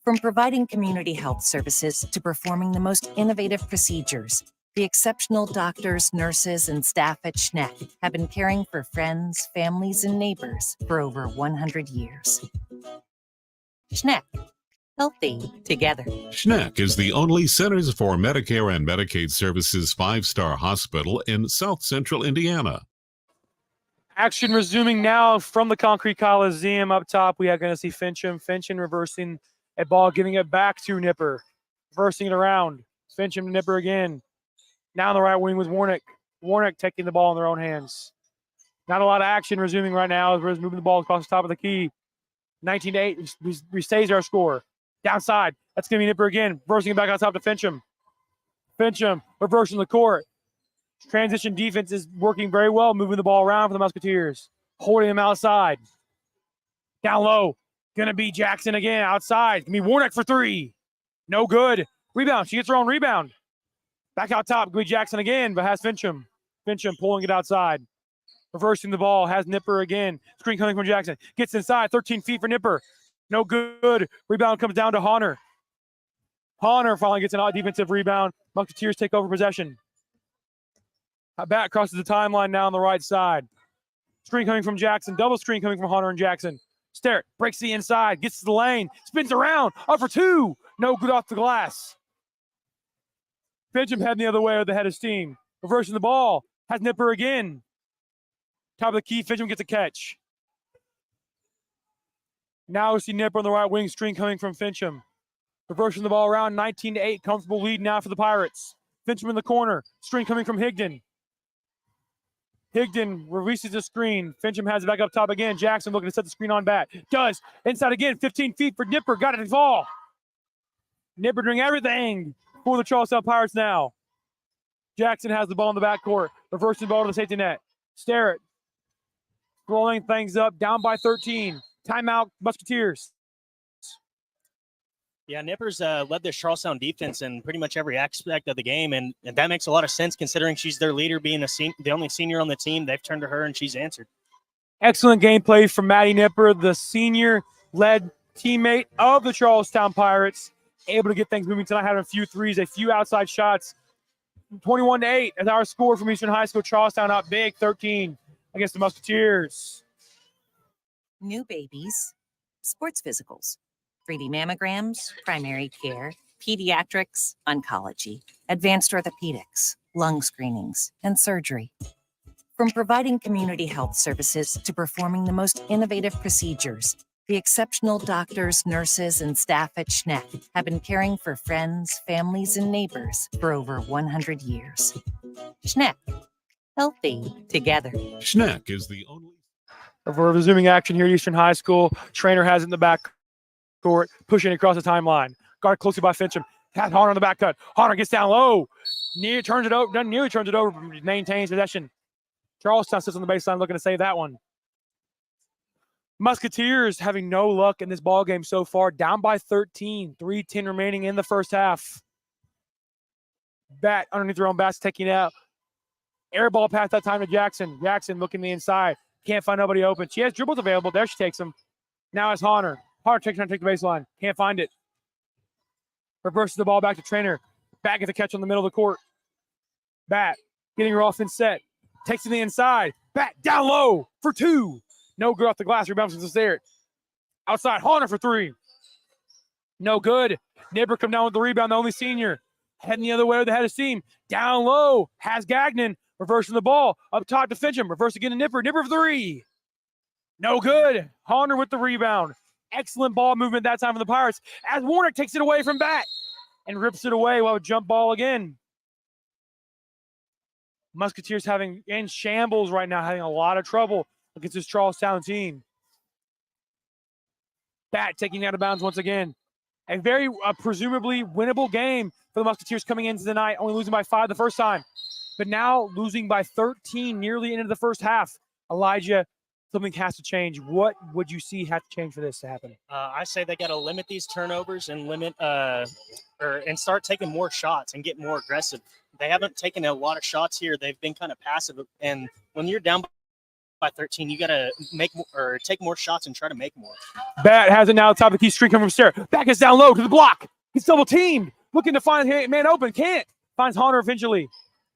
From providing community health services to performing the most innovative procedures, the exceptional doctors, nurses, and staff at Schneck have been caring for friends, families, and neighbors for over 100 years. Schneck, healthy together. Schneck is the only Centers for Medicare and Medicaid Services 5-star hospital in South Central Indiana. Action resuming now from the Concrete Coliseum. Up top, we are going to see Fincham. Fincham reversing a ball, giving it back to Nipper. Reversing it around. Fincham to Nipper again. Now on the right wing with Warnick. Warnick taking the ball in their own hands. Not a lot of action resuming right now as we're moving the ball across the top of the key. 19-8 restays our score. Downside. That's going to be Nipper again. Reversing it back on top to Fincham. Fincham reversing the court. Transition defense is working very well, moving the ball around for the Musketeers. Holding them outside. Down low. Going to be Jackson again outside. Going to be Warnick for three. No good. Rebound. She gets her own rebound. Back out top. Going to be Jackson again, but has Fincham. Fincham pulling it outside. Reversing the ball. Has Nipper again. Screen coming from Jackson. Gets inside. 13 feet for Nipper. No good. Rebound comes down to Honor. Honor finally gets an defensive rebound. Musketeers take over possession. Bat crosses the timeline now on the right side. Screen coming from Jackson. Double screen coming from Hunter and Jackson. Sterrett breaks the inside. Gets to the lane. Spins around. Up for two. No good off the glass. Fincham heading the other way with the head of steam. Reversing the ball. Has Nipper again. Top of the key. Fincham gets a catch. Now we see Nipper on the right wing. Screen coming from Fincham. Reversing the ball around. 19-8. Comfortable lead now for the Pirates. Fincham in the corner. Screen coming from Higdon. Higdon releases the screen. Fincham has it back up top again. Jackson looking to set the screen on Bat. Does. Inside again. 15 feet for Nipper. Got it to fall. Nipper doing everything for the Charlestown Pirates now. Jackson has the ball in the backcourt. Reversing the ball to the safety net. Sterrett. Blowing things up. Down by 13. Timeout, Musketeers. Yeah, Nipper's led this Charlestown defense in pretty much every aspect of the game, and that makes a lot of sense considering she's their leader, being the only senior on the team. They've turned to her, and she's answered. Excellent gameplay from Maddie Nipper, the senior-led teammate of the Charlestown Pirates. Able to get things moving tonight, having a few threes, a few outside shots. 21-8 as our score from Eastern High School. Charlestown up big, 13 against the Musketeers. New babies, sports physicals, 3D mammograms, primary care, pediatrics, oncology, advanced orthopedics, lung screenings, and surgery. From providing community health services to performing the most innovative procedures, the exceptional doctors, nurses, and staff at Schneck have been caring for friends, families, and neighbors for over 100 years. Schneck, healthy together. Schneck is the only... We're resuming action here at Eastern High School. Trainer has it in the back court, pushing across the timeline. Guarded closely by Fincham. Has Honor on the back cut. Honor gets down low. Turns it over. Doesn't nearly turns it over. Maintains possession. Charlestown sits on the baseline looking to save that one. Musketeers having no luck in this ball game so far. Down by 13. 3:10 remaining in the first half. Bat underneath their own basket, taking it out. Air ball pass that time to Jackson. Jackson looking the inside. Can't find nobody open. She has dribbles available. There she takes them. Now it's Honor. Honor trying to take the baseline. Can't find it. Reverses the ball back to Trainer. Bat gets a catch on the middle of the court. Bat getting her offense set. Takes it to the inside. Bat down low for 2. No good off the glass. Rebound from Stewart. Outside, Horner for 3. No good. Nipper come down with the rebound, the only senior. Heading the other way with the head of steam. Down low, has Gagnon. Reversing the ball. Up top to Fincham. Reverse again to Nipper. Nipper for 3. No good. Horner with the rebound. Excellent ball movement that time for the Pirates. As Warnick takes it away from Bat and rips it away while a jump ball again. Musketeers having in shambles right now, having a lot of trouble against this Charlestown team. Bat taking out of bounds once again. A very presumably winnable game for the Musketeers coming into the night, only losing by 5 the first time, but now losing by 13 nearly into the first half. Elijah, something has to change. What would you see have to change for this to happen? I say they got to limit these turnovers and and start taking more shots and get more aggressive. They haven't taken a lot of shots here. They've been kind of passive. And when you're down by 13, you got to make more, or take more shots and try to make more. Bat has it now. Top of the key, streak coming from Stair. Back is down low to the block. He's double teamed. Looking to find a man open. Can't. Finds Honor eventually.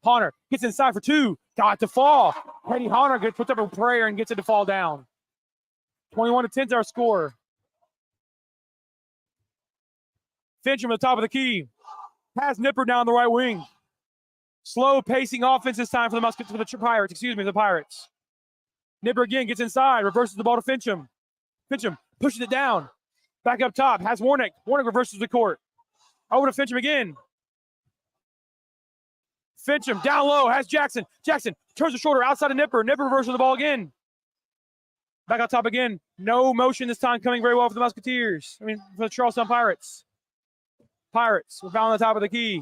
Honor gets inside for 2. Got to fall. Petty Honor puts up a prayer and gets it to fall down. 21-10 is our score. Fincham at the top of the key. Has Nipper down the right wing. Slow pacing offense this time for the Pirates. Nipper again gets inside, reverses the ball to Fincham. Fincham pushes it down. Back up top, has Warnick. Warnick reverses the court. Over to Fincham again. Fincham down low, has Jackson. Jackson turns the shoulder outside of Nipper. Nipper reverses the ball again. Back up top again. No motion this time, coming very well for the Musketeers. For the Charlestown Pirates. Pirates, we're found on the top of the key.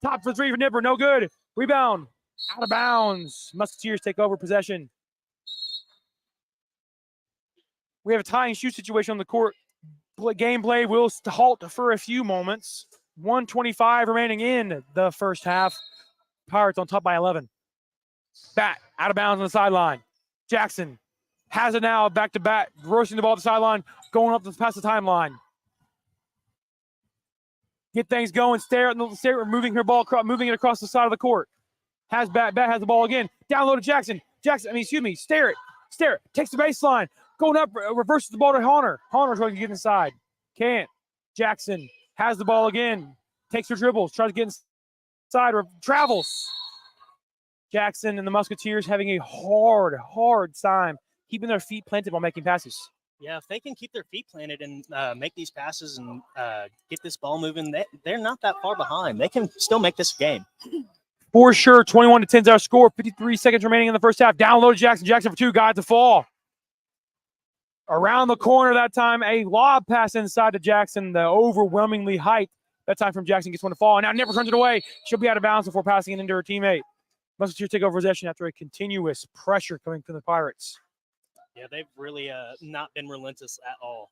Top for 3 for Nipper, no good. Rebound, out of bounds. Musketeers take over possession. We have a tie and shoot situation on the court. Gameplay will halt for a few moments. 1:25 remaining in the first half. Pirates on top by 11. Bat out of bounds on the sideline. Jackson has it now, back to Bat, roasting the ball to the sideline, going up past the timeline. Get things going. Stare, moving her ball, moving it across the side of the court. Has Bat has the ball again. Down low to Jackson. Stare it. Takes the baseline. Going up, reverses the ball to Honor. Honor trying to get inside. Can't. Jackson has the ball again. Takes her dribbles. Tries to get inside. Travels. Jackson and the Musketeers having a hard time keeping their feet planted while making passes. Yeah, if they can keep their feet planted and make these passes and get this ball moving, they're not that far behind. They can still make this game. For sure, 21-10 is our score. 53 seconds remaining in the first half. Down low to Jackson. Jackson for 2. Got to fall. Around the corner that time, a lob pass inside to Jackson. The overwhelmingly height that time from Jackson gets one to fall. And now Nipper turns it away. She'll be out of bounds before passing it into her teammate. Musketeers take over possession after a continuous pressure coming from the Pirates. Yeah, they've really not been relentless at all.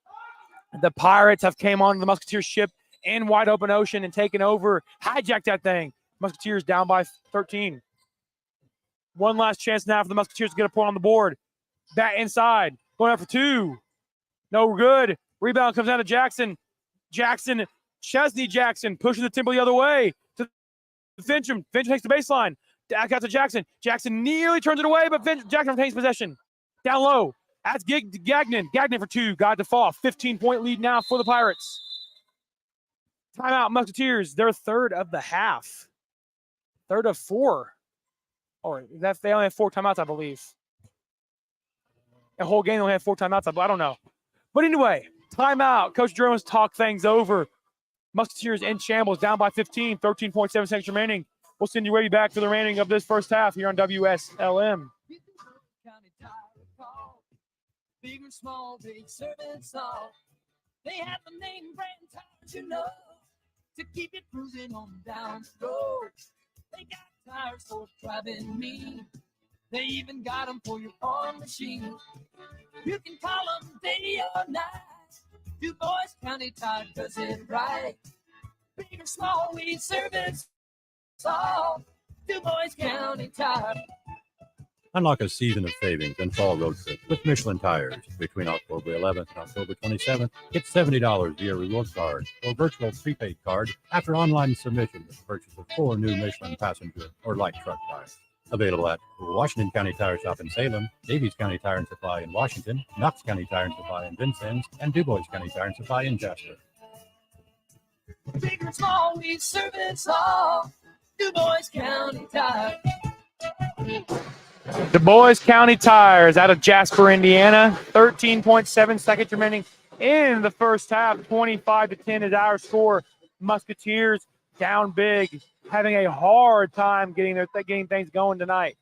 The Pirates have came on the Musketeers ship in wide open ocean and taken over, hijacked that thing. Musketeers down by 13. One last chance now for the Musketeers to get a point on the board. Bat inside, going up for 2. No good. Rebound comes down to Jackson. Chesney Jackson pushes the tempo the other way to Fincham. Fincham takes the baseline. Back out to Jackson. Jackson nearly turns it away, but Jackson retains possession. Down low. That's Gagnon. Gagnon for 2. Got to fall. 15-point lead now for the Pirates. Timeout, Musketeers. Their third of the half. Third of 4. Or they only have 4 timeouts, I believe. The whole game only had 4 timeouts. I don't know. But anyway, timeout. Coach Jones talked things over. Musketeers in shambles, down by 15. 13.7 seconds remaining. We'll send you right back for the remaining of this first half here on WSLM. Big or small, big servants all. They have the name brand tires, to keep it cruising on down the road. They got tires for driving me. They even got them for your farm machine. You can call them day or night. Du Bois County Tire does it right. Big or small, we service all. Du Bois County Tire. Unlock a season of savings and fall road trip with Michelin tires. Between October 11th and October 27th, get $70 via rewards card or virtual prepaid card after online submission with the purchase of 4 new Michelin passenger or light truck tires. Available at Washington County Tire Shop in Salem, Davies County Tire and Supply in Washington, Knox County Tire and Supply in Vincennes, and DuBois County Tire and Supply in Jasper. Big and small, we service all. DuBois County Tire. Du Bois County Tires out of Jasper, Indiana. 13.7 seconds remaining in the first half. 25-10 is our score. Musketeers down big, having a hard time getting things going tonight.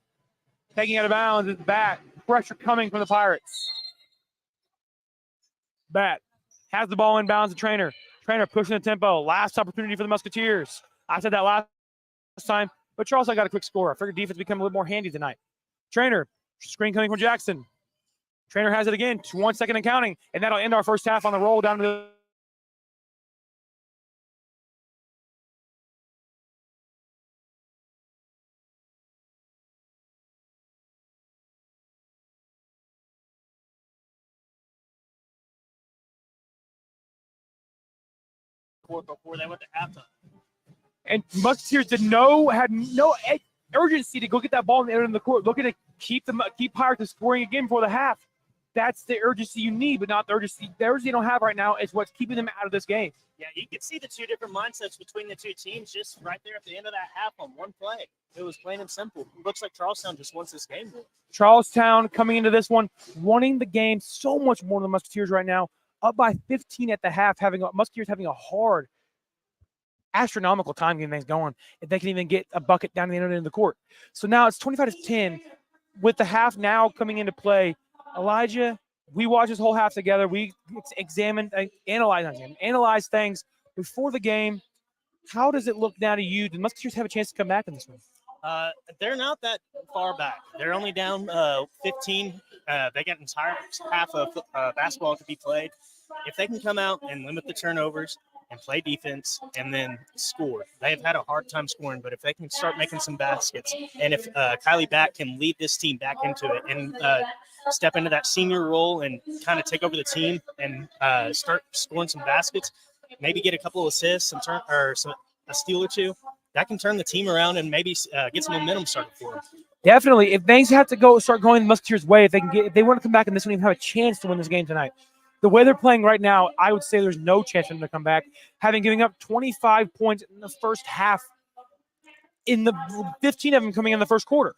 Taking out of bounds is Bat. Pressure coming from the Pirates. Bat has the ball in bounds. The Trainer pushing the tempo. Last opportunity for the Musketeers. I said that last time, but Charlestown got a quick score. I figured defense become a little more handy tonight. Trainer, screen coming from Jackson. Trainer has it again, 1 second and counting, and that'll end our first half on the roll down to the before they went to halftime. and Musketeers had no urgency to go get that ball in the end of the court. Looking to keep Pirates scoring again before the half. That's the urgency you need, but not the urgency. The urgency you don't have right now is what's keeping them out of this game. Yeah, you could see the two different mindsets between the two teams just right there at the end of that half on one play. It was plain and simple. It looks like Charlestown just wants this game. Charlestown coming into this one, wanting the game so much more than the Musketeers right now. Up by 15 at the half, Musketeers having a hard, astronomical time getting things going. If they can even get a bucket down the end of the court. So now it's 25-10 with the half now coming into play. Elijah, we watched this whole half together. We analyzed things before the game. How does it look now to you? Do the Musketeers have a chance to come back in this one? They're not that far back. They're only down 15. They got an entire half of basketball to be played. If they can come out and limit the turnovers and play defense and then score, they've had a hard time scoring. But if they can start making some baskets, and if Kylie Back can lead this team back into it and step into that senior role and kind of take over the team and start scoring some baskets, maybe get a couple of assists and a steal or two, that can turn the team around and maybe get some momentum started for them. Definitely. If things have to start going the Musketeers' way, if they want to come back in this one, even have a chance to win this game tonight. The way they're playing right now, I would say there's no chance for them to come back. Having given up 25 points in the first half, in the 15 of them coming in the first quarter.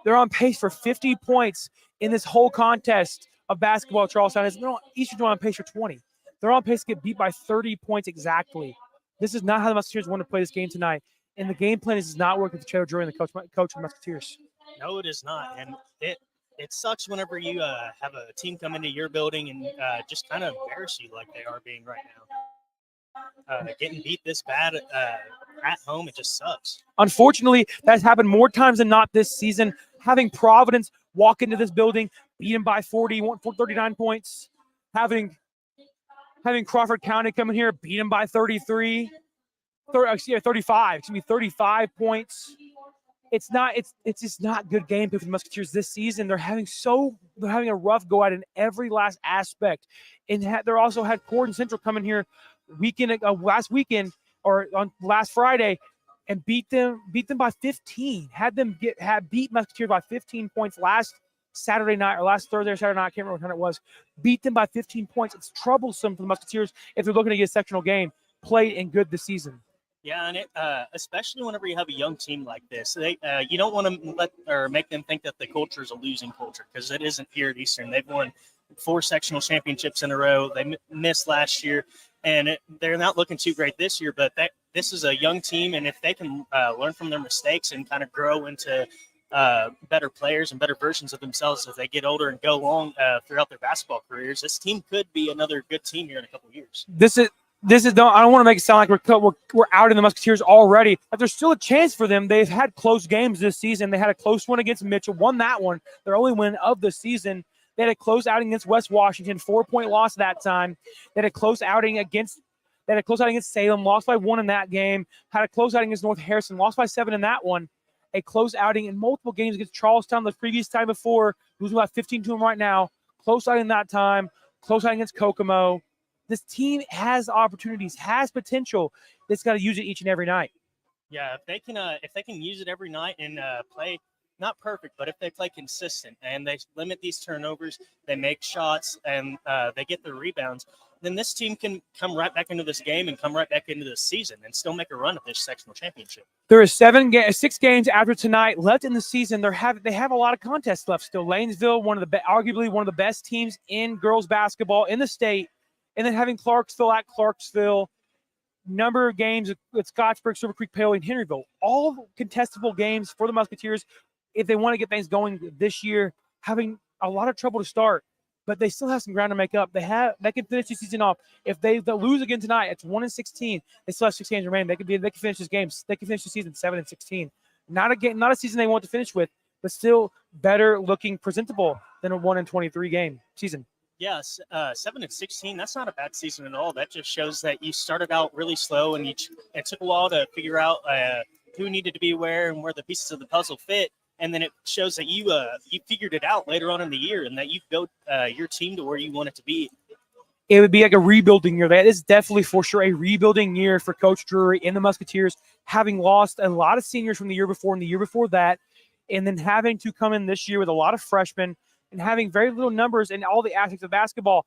They're on pace for 50 points in this whole contest of basketball. Charlestown is Eastern's on pace for 20. They're on pace to get beat by 30 points exactly. This is not how the Musketeers want to play this game tonight. And the game plan is not working for Taylor Drury and the coach of the Musketeers. No, it is not. And it sucks whenever you have a team come into your building and just kind of embarrass you like they are being right now. Getting beat this bad at home, it just sucks. Unfortunately, that's happened more times than not this season. Having Providence walk into this building, beat them by 39 points. Having Crawford County come in here, beat them by 35 points. It's just not good game for the Musketeers this season. They're having a rough go at in every last aspect. And they're also had Gordon Central come in here last weekend or on last Friday and beat them by 15. Beat Musketeers by 15 points last Saturday night or last Thursday or Saturday night. I can't remember what time it was. Beat them by 15 points. It's troublesome for the Musketeers if they're looking to get a sectional game played and good this season. Yeah, and especially whenever you have a young team like this, you don't want to make them think that the culture is a losing culture, because it isn't here at Eastern. They've won 4 sectional championships in a row. They missed last year, and they're not looking too great this year. But this is a young team, and if they can learn from their mistakes and kind of grow into better players and better versions of themselves as they get older and go along throughout their basketball careers, this team could be another good team here in a couple of years. I don't want to make it sound like we're out in the Musketeers already, but there's still a chance for them. They've had close games this season. They had a close one against Mitchell, won that one, their only win of the season. They had a close outing against West Washington, 4-point loss that time. They had a close outing against Salem, lost by 1 in that game. Had a close outing against North Harrison, lost by 7 in that one. a close outing in multiple games against Charlestown the previous time before, losing about 15 to them right now. Close outing that time, close outing against Kokomo. This team has opportunities, has potential. It's got to use it each and every night. Yeah, if they can use it every night and play not perfect, but if they play consistent and they limit these turnovers, they make shots, and they get the rebounds, then this team can come right back into this game and come right back into this season and still make a run at this sectional championship. There is 6 games after tonight left in the season. They have a lot of contests left still. Lanesville, arguably one of the best teams in girls basketball in the state, and then having Clarksville at Clarksville. Number of games at Scottsburg, Silver Creek, Paoli, and Henryville. All contestable games for the Musketeers if they want to get things going this year, having a lot of trouble to start, but they still have some ground to make up. They can finish the season off. If they lose again tonight, it's 1-16. They still have 6 games remaining. They can finish this game. They can finish the season 7-16. Not a season they want to finish with, but still better looking presentable than a 1-23 game season. Yes, 7-16. That's not a bad season at all. That just shows that you started out really slow, and it took a while to figure out who needed to be where and where the pieces of the puzzle fit. And then it shows that you figured it out later on in the year, and that you built your team to where you want it to be. It would be like a rebuilding year. That is definitely for sure a rebuilding year for Coach Drury and the Musketeers, having lost a lot of seniors from the year before and the year before that, and then having to come in this year with a lot of freshmen and having very little numbers in all the aspects of basketball.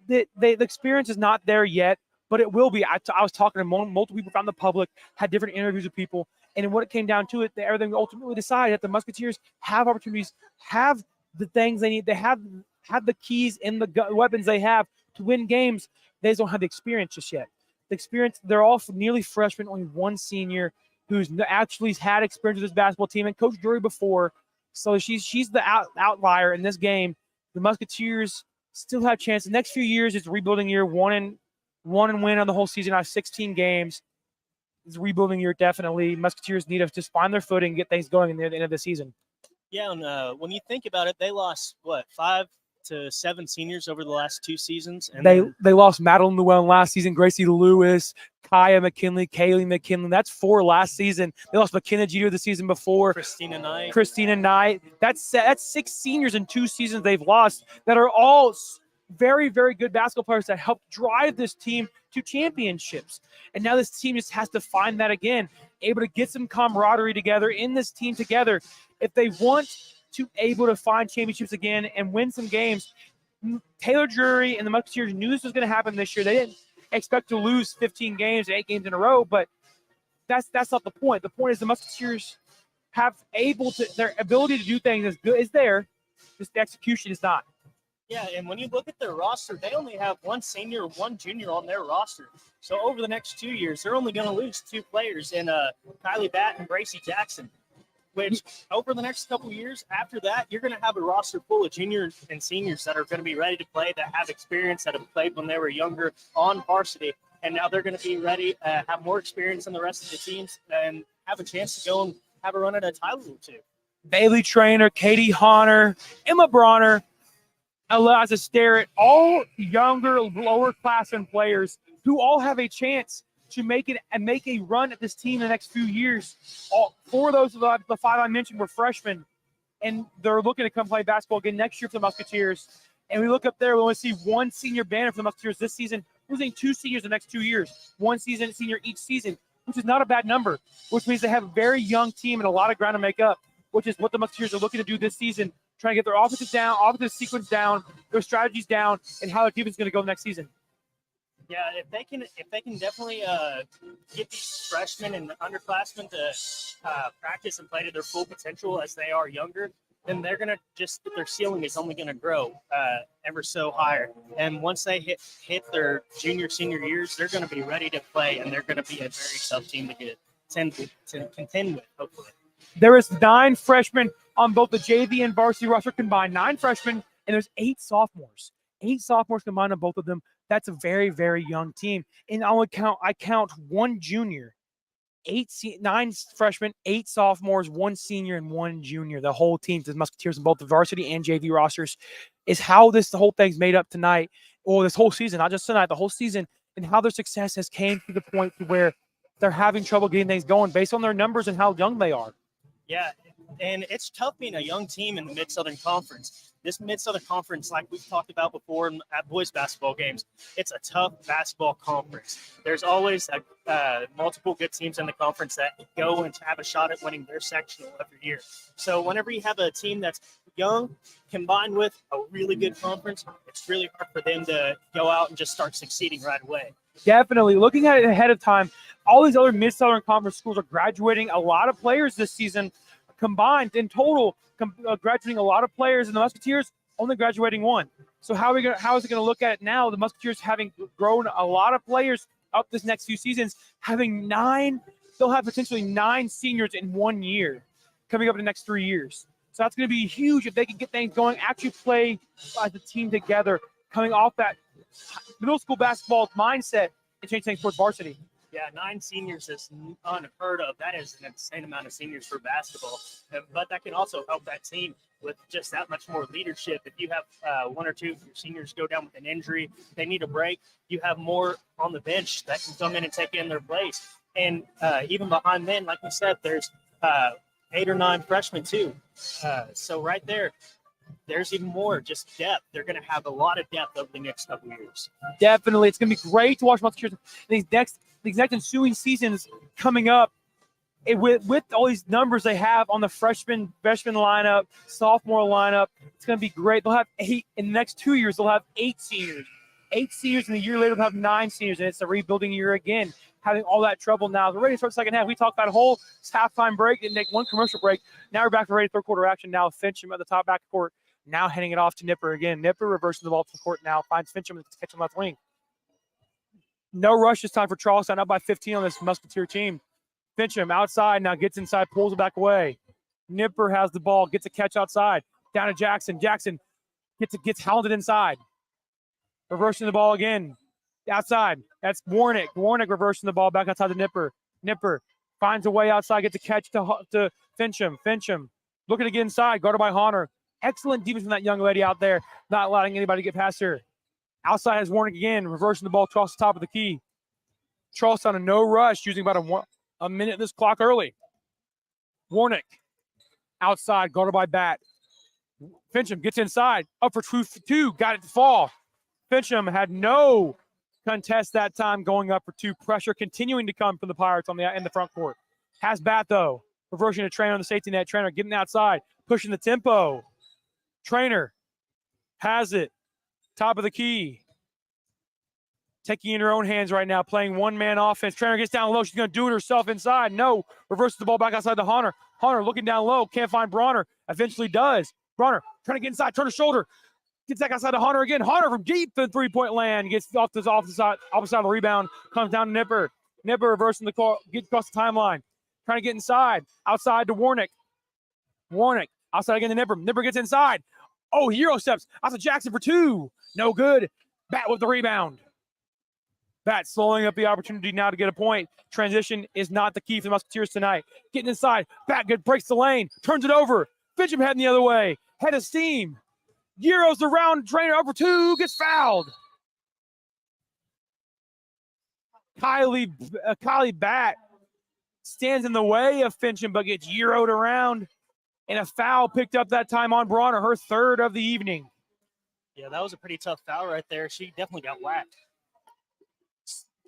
The experience is not there yet, but it will be. I was talking to multiple people from the public, had different interviews with people, and when it came down to it, everything ultimately decided that the Musketeers have opportunities, have the things they need. They have the keys and the weapons they have to win games. They just don't have the experience just yet. The experience, they're all nearly freshmen, only one senior who's actually had experience with this basketball team, and Coach Drury before. So she's the outlier in this game. The Musketeers still have a chance. The next few years, it's a rebuilding year. One and win on the whole season out of 16 games. It's a rebuilding year, definitely. Musketeers need to just find their footing and get things going in the end of the season. Yeah, and when you think about it, they lost, 5 to 7 seniors over the last 2 seasons. And they lost Madeline Llewellyn last season, Gracie Lewis, Kaya McKinley, Kaylee McKinley. That's 4 last season. They lost McKenna Jeter the season before. Christina Knight. That's 6 seniors in 2 seasons they've lost that are all very, very good basketball players that helped drive this team to championships. And now this team just has to find that again, able to get some camaraderie together in this team together. If they want to able to find championships again and win some games, Taylor Drury and the Musketeers knew this was going to happen this year. They didn't expect to lose 15 games, 8 games in a row, but that's not the point. The point is the Musketeers their ability to do things is there, just the execution is not. Yeah, and when you look at their roster, they only have 1 senior, 1 junior on their roster. So over the next 2 years, they're only going to lose 2 players in Kylie Batt and Gracie Jackson, which over the next couple years after that, you're going to have a roster full of juniors and seniors that are going to be ready to play, that have experience, that have played when they were younger on varsity. And now they're going to be ready, have more experience than the rest of the teams, and have a chance to go and have a run at a title or 2. Bailey Trainer, Katie Honor, Emma Bronner, Eliza Starrett, all younger, lower-classmen players who all have a chance to make it and make a run at this team in the next few years. All 4 of those, the 5 I mentioned, were freshmen, and they're looking to come play basketball again next year for the Musketeers. And we look up there, we only see 1 senior banner for the Musketeers this season, losing 2 seniors the next 2 years, 1 senior each season, which is not a bad number, which means they have a very young team and a lot of ground to make up, which is what the Musketeers are looking to do this season, trying to get their offensive sequence down, their strategies down, and how their team is going to go next season. Yeah, if they can definitely get these freshmen and underclassmen to practice and play to their full potential as they are younger, then they're going to their ceiling is only going to grow ever so higher. And once they hit their junior, senior years, they're going to be ready to play, and they're going to be a very tough team to contend with, hopefully. There is 9 freshmen on both the JV and varsity roster combined, 9 freshmen, and there's 8 sophomores. 8 sophomores combined on both of them. That's a very, very young team. And I count 1 junior, 9 freshmen, 8 sophomores, 1 senior, and 1 junior. The whole team, the Musketeers in both the varsity and JV rosters, is how the whole thing's made up tonight, or this whole season, not just tonight, the whole season, and how their success has came to the point to where they're having trouble getting things going based on their numbers and how young they are. Yeah, and it's tough being a young team in the Mid-Southern Conference. This Mid-Southern Conference, like we've talked about before at boys basketball games, it's a tough basketball conference. There's always multiple good teams in the conference that go and have a shot at winning their sectional every year. So whenever you have a team that's young combined with a really good conference, it's really hard for them to go out and just start succeeding right away. Definitely. Looking at it ahead of time, all these other Mid-Southern Conference schools are graduating a lot of players this season combined in total, graduating a lot of players, and the Musketeers only graduating one. So how is it going to look at it now? The Musketeers having grown a lot of players up this next few seasons, having they'll have potentially 9 seniors in 1 year coming up in the next 3 years. So that's going to be huge if they can get things going, actually play as a team together, coming off that middle school basketball mindset and change things towards varsity. Yeah, 9 seniors is unheard of. That is an insane amount of seniors for basketball. But that can also help that team with just that much more leadership. If you have 1 or 2 of your seniors go down with an injury, they need a break, you have more on the bench that can come in and take in their place. And even behind them, like we said, there's 8 or 9 freshmen too. So right there's even more just depth. They're going to have a lot of depth over the next couple of years. Definitely. It's going to be great to watch Musketeers these next ensuing seasons coming up. With all these numbers they have on the freshman lineup, sophomore lineup, it's going to be great. They'll have 8 in the next 2 years. They'll have 8 seniors. 8 seniors, and a year later they'll have 9 seniors, and it's a rebuilding year again. Having all that trouble now. We're ready to start the second half. We talked about a whole halftime break, didn't take one commercial break. Now we're back for ready third quarter action. Now Fincham at the top back court. Now handing it off to Nipper again. Nipper reversing the ball to the court now. Finds Fincham to catch him left wing. No rush this time for Charlestown, up by 15 on this Musketeer team. Fincham outside now, gets inside, pulls it back away. Nipper has the ball, gets a catch outside. Down to Jackson. Jackson gets hounded inside. Reversing the ball again. Outside. That's Warnick. Warnick reversing the ball back outside to Nipper. Nipper finds a way outside, gets a catch to Fincham. Fincham looking to get inside, guarded by Honor. Excellent defense from that young lady out there, not allowing anybody to get past her. Outside has Warnick again, reversing the ball across the top of the key. Charlestown a no rush, using about a minute this clock early. Warnick outside, guarded by Bat. Fincham gets inside, up for 2, got it to fall. Fincham had no contest that time, going up for 2. Pressure continuing to come from the Pirates in the front court. Has Bat though, reversing to Trainer on the safety net. Trainer getting outside, pushing the tempo. Trainer has it, top of the key. Taking in her own hands right now, playing one-man offense. Trainer gets down low. She's going to do it herself inside. No. Reverses the ball back outside to Honor. Honor looking down low. Can't find Bronner. Eventually does. Bronner trying to get inside. Turn her shoulder. Gets back outside to Honor again. Honor from deep in three-point land. Gets off the opposite side of the rebound. Comes down to Nipper. Nipper reversing the call. Gets across the timeline. Trying to get inside. Outside to Warnick. Warnick. Outside again to Nipper. Nipper gets inside. Oh, Euro steps. Out to Jackson for 2. No good. Bat with the rebound. Bat slowing up the opportunity now to get a point. Transition is not the key for the Musketeers tonight. Getting inside. Bat good, breaks the lane. Turns it over. Fincham heading the other way. Head of steam. Euros the round. Trainer up for 2. Gets fouled. Kylie Bat stands in the way of Fincham, but gets Euroed around. And a foul picked up that time on Bronner, her 3rd of the evening. Yeah, that was a pretty tough foul right there. She definitely got whacked.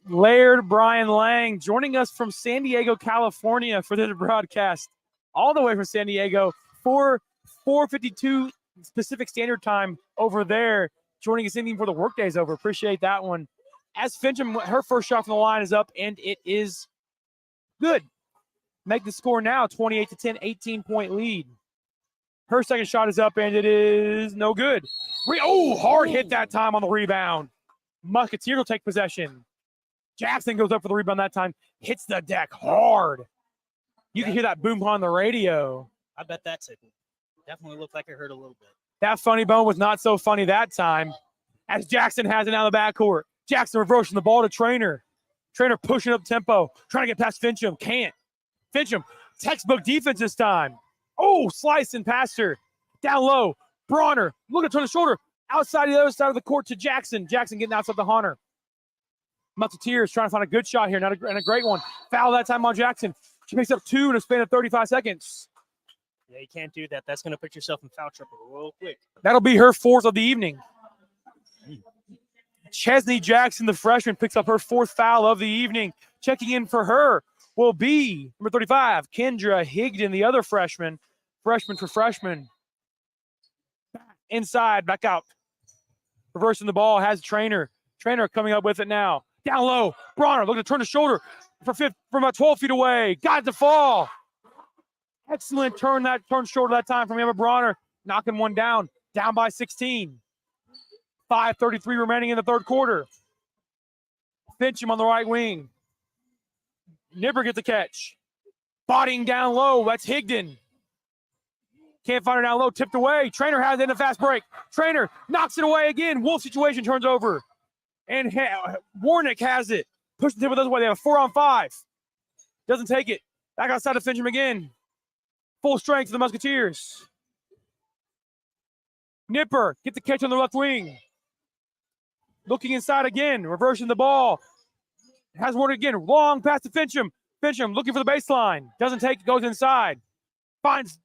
Laird Brian Lang joining us from San Diego, California for this broadcast. All the way from San Diego, 4:52 Pacific Standard Time over there, joining us in before the workday's over. Appreciate that one. As Fincham, her first shot from the line is up, and it is good. Make the score now 28-10, 18-point lead. Her second shot is up, and it is no good. Hard hit that time on the rebound. Musketeers will take possession. Jackson goes up for the rebound that time, hits the deck hard. You can hear that boom on the radio. I bet that's it. Definitely looked like it hurt a little bit. That funny bone was not so funny that time, as Jackson has it out of the backcourt. Jackson reversing the ball to Trainer. Trainer pushing up tempo, trying to get past Fincham. Can't. Fincham, textbook defense this time. Slicing past her. Down low. Bronner, looking to turn the shoulder. Outside the other side of the court to Jackson. Jackson getting outside the Honor. Musketeers trying to find a good shot here, and a great one. Foul that time on Jackson. She picks up 2 in a span of 35 seconds. Yeah, you can't do that. That's going to put yourself in foul trouble real quick. That'll be her 4th of the evening. Chesney Jackson, the freshman, picks up her 4th foul of the evening. Checking in for her will be number 35, Kendra Higdon, the other freshman. Freshman for freshman. Inside, back out. Reversing the ball, has Trainer. Trainer coming up with it now. Down low, Bronner looking to turn the shoulder from about 12 feet away. Got it to fall. Excellent turn shoulder that time from Emma Bronner. Knocking one down by 16. 5:33 remaining in the third quarter. Fincham on the right wing. Nipper gets the catch. Bodying down low, that's Higdon. Can't find her down low, tipped away. Trainer has it in a fast break. Trainer knocks it away again. Wolf situation turns over. And Warnick has it. Push the tip of those away. They have a 4-on-5. Doesn't take it. Back outside to Fincham again. Full strength for the Musketeers. Nipper get the catch on the left wing. Looking inside again, reversing the ball. Has one again, long pass to Fincham. Fincham looking for the baseline. Doesn't take it, goes inside. Finds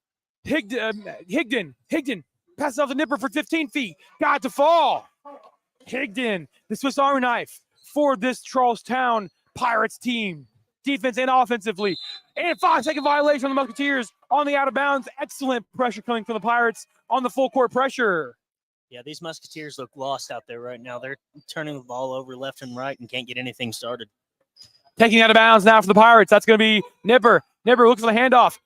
Higdon. Higdon passes off the Nipper for 15 feet. Got to fall. Higdon, the Swiss Army knife for this Charlestown Pirates team. Defense and offensively. And 5-second violation on the Musketeers on the out of bounds. Excellent pressure coming from the Pirates on the full court pressure. Yeah, these Musketeers look lost out there right now. They're turning the ball over left and right and can't get anything started. Taking out of bounds now for the Pirates. That's going to be Nipper. Nipper looks for the handoff.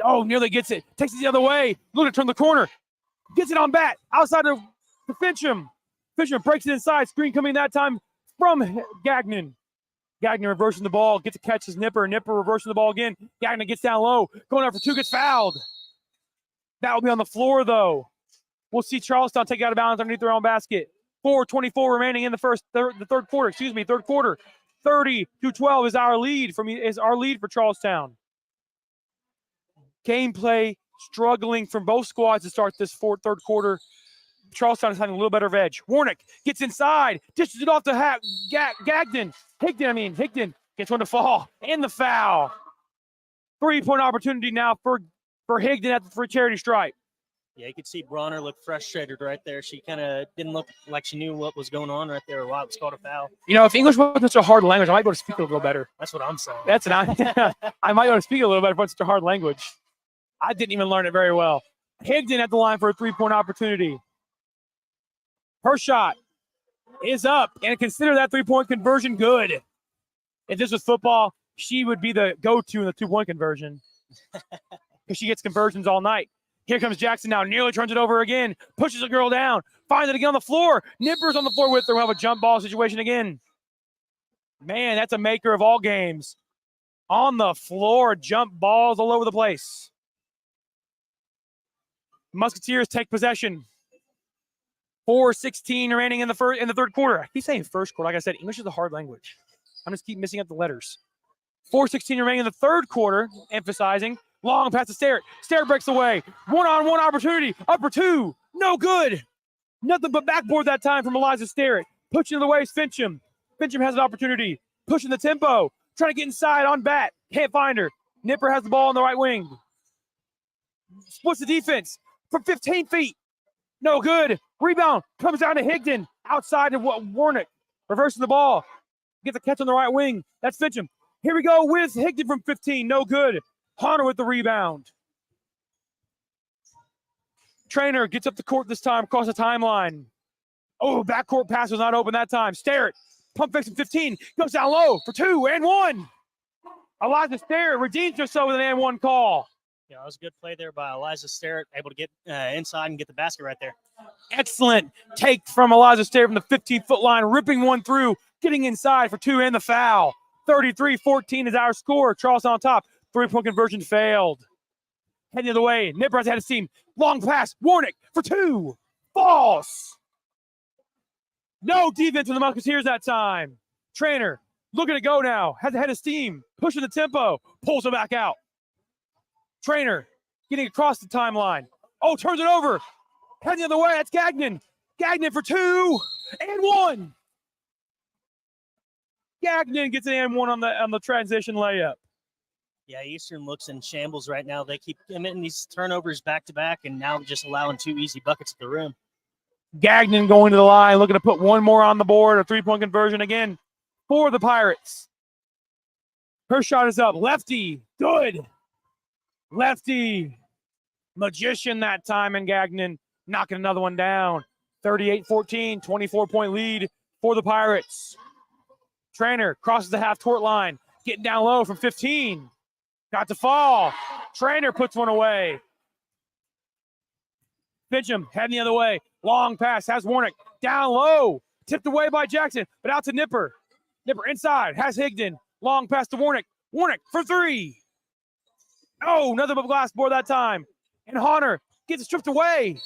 Oh, nearly gets it. Takes it the other way. Looking to turn the corner. Gets it on bat. Outside of Fincham. Fincham breaks it inside. Screen coming that time from Gagnon. Gagnon reversing the ball. Gets a catch as Nipper. Nipper reversing the ball again. Gagnon gets down low. Going out for 2. Gets fouled. That will be on the floor, though. We'll see Charlestown take out of bounds underneath their own basket. 4:24 remaining in the third quarter. Third quarter. 30-12 is our lead for Charlestown. Gameplay struggling from both squads to start this third quarter. Charlestown is having a little better of edge. Warnick gets inside, dishes it off to Gagnon. Higdon gets one to fall, and the foul. 3-point opportunity now for Higdon at the charity stripe. Yeah, you could see Bronner look frustrated right there. She kind of didn't look like she knew what was going on right there or why it was called a foul. You know, if English wasn't such a hard language, I might be able to speak a little better. That's what I'm saying. I might be able to speak a little better if it's such a hard language. I didn't even learn it very well. Higdon at the line for a 3-point opportunity. Her shot is up, and consider that 3-point conversion good. If this was football, she would be the go-to in the 2-point conversion because she gets conversions all night. Here comes Jackson now, nearly turns it over again, pushes the girl down, finds it again on the floor. Nipper's on the floor with her. We'll have a jump ball situation again. Man, that's a maker of all games. On the floor, jump balls all over the place. Musketeers take possession. 4:16 remaining in the third quarter. I keep saying first quarter. Like I said, English is a hard language. I'm just keep missing up the letters. 4:16 remaining in the third quarter, emphasizing. Long pass to Starrett. Starrett breaks away. One-on-one opportunity. Up for 2. No good. Nothing but backboard that time from Eliza Starrett. Pushing the way is Fincham. Fincham has an opportunity. Pushing the tempo. Trying to get inside on bat. Can't find her. Nipper has the ball on the right wing. Splits the defense from 15 feet. No good. Rebound. Comes down to Higdon. Outside of Warnick. Reversing the ball. Gets a catch on the right wing. That's Fincham. Here we go with Higdon from 15. No good. Hunter with the rebound. Trainer gets up the court this time, across the timeline. Oh, backcourt pass was not open that time. Starrett, pump fakes from 15, goes down low for 2 and 1. Eliza Starrett redeems herself with an and 1 call. Yeah, that was a good play there by Eliza Starrett, able to get inside and get the basket right there. Excellent take from Eliza Starrett from the 15-foot line, ripping one through, getting inside for 2 and the foul. 33-14 is our score. Charlestown on top. 3-point conversion failed. Heading the other way. Nipper has had his team. Long pass. Warnick for 2. False. No defense for the Musketeers that time. Trainer looking to go now. Has ahead his team. Pushing the tempo. Pulls it back out. Trainer getting across the timeline. Oh, turns it over. Heading the other way. That's Gagnon. Gagnon for 2 and 1. Gagnon gets an and 1 on the transition layup. Yeah, Eastern looks in shambles right now. They keep committing these turnovers back to back, and now just allowing 2 easy buckets at the rim. Gagnon going to the line, looking to put one more on the board, a three-point conversion again for the Pirates. Her shot is up. Lefty, good. Lefty, magician that time, and Gagnon knocking another one down. 38-14, 24-point lead for the Pirates. Trainer crosses the half-court line, getting down low from 15. Got to fall. Trainer puts one away. Fincham heading the other way. Long pass, has Warnick down low. Tipped away by Jackson, but out to Nipper. Nipper inside, has Higdon. Long pass to Warnick. Warnick for three. Oh, another glass board that time. And Honor gets it stripped away.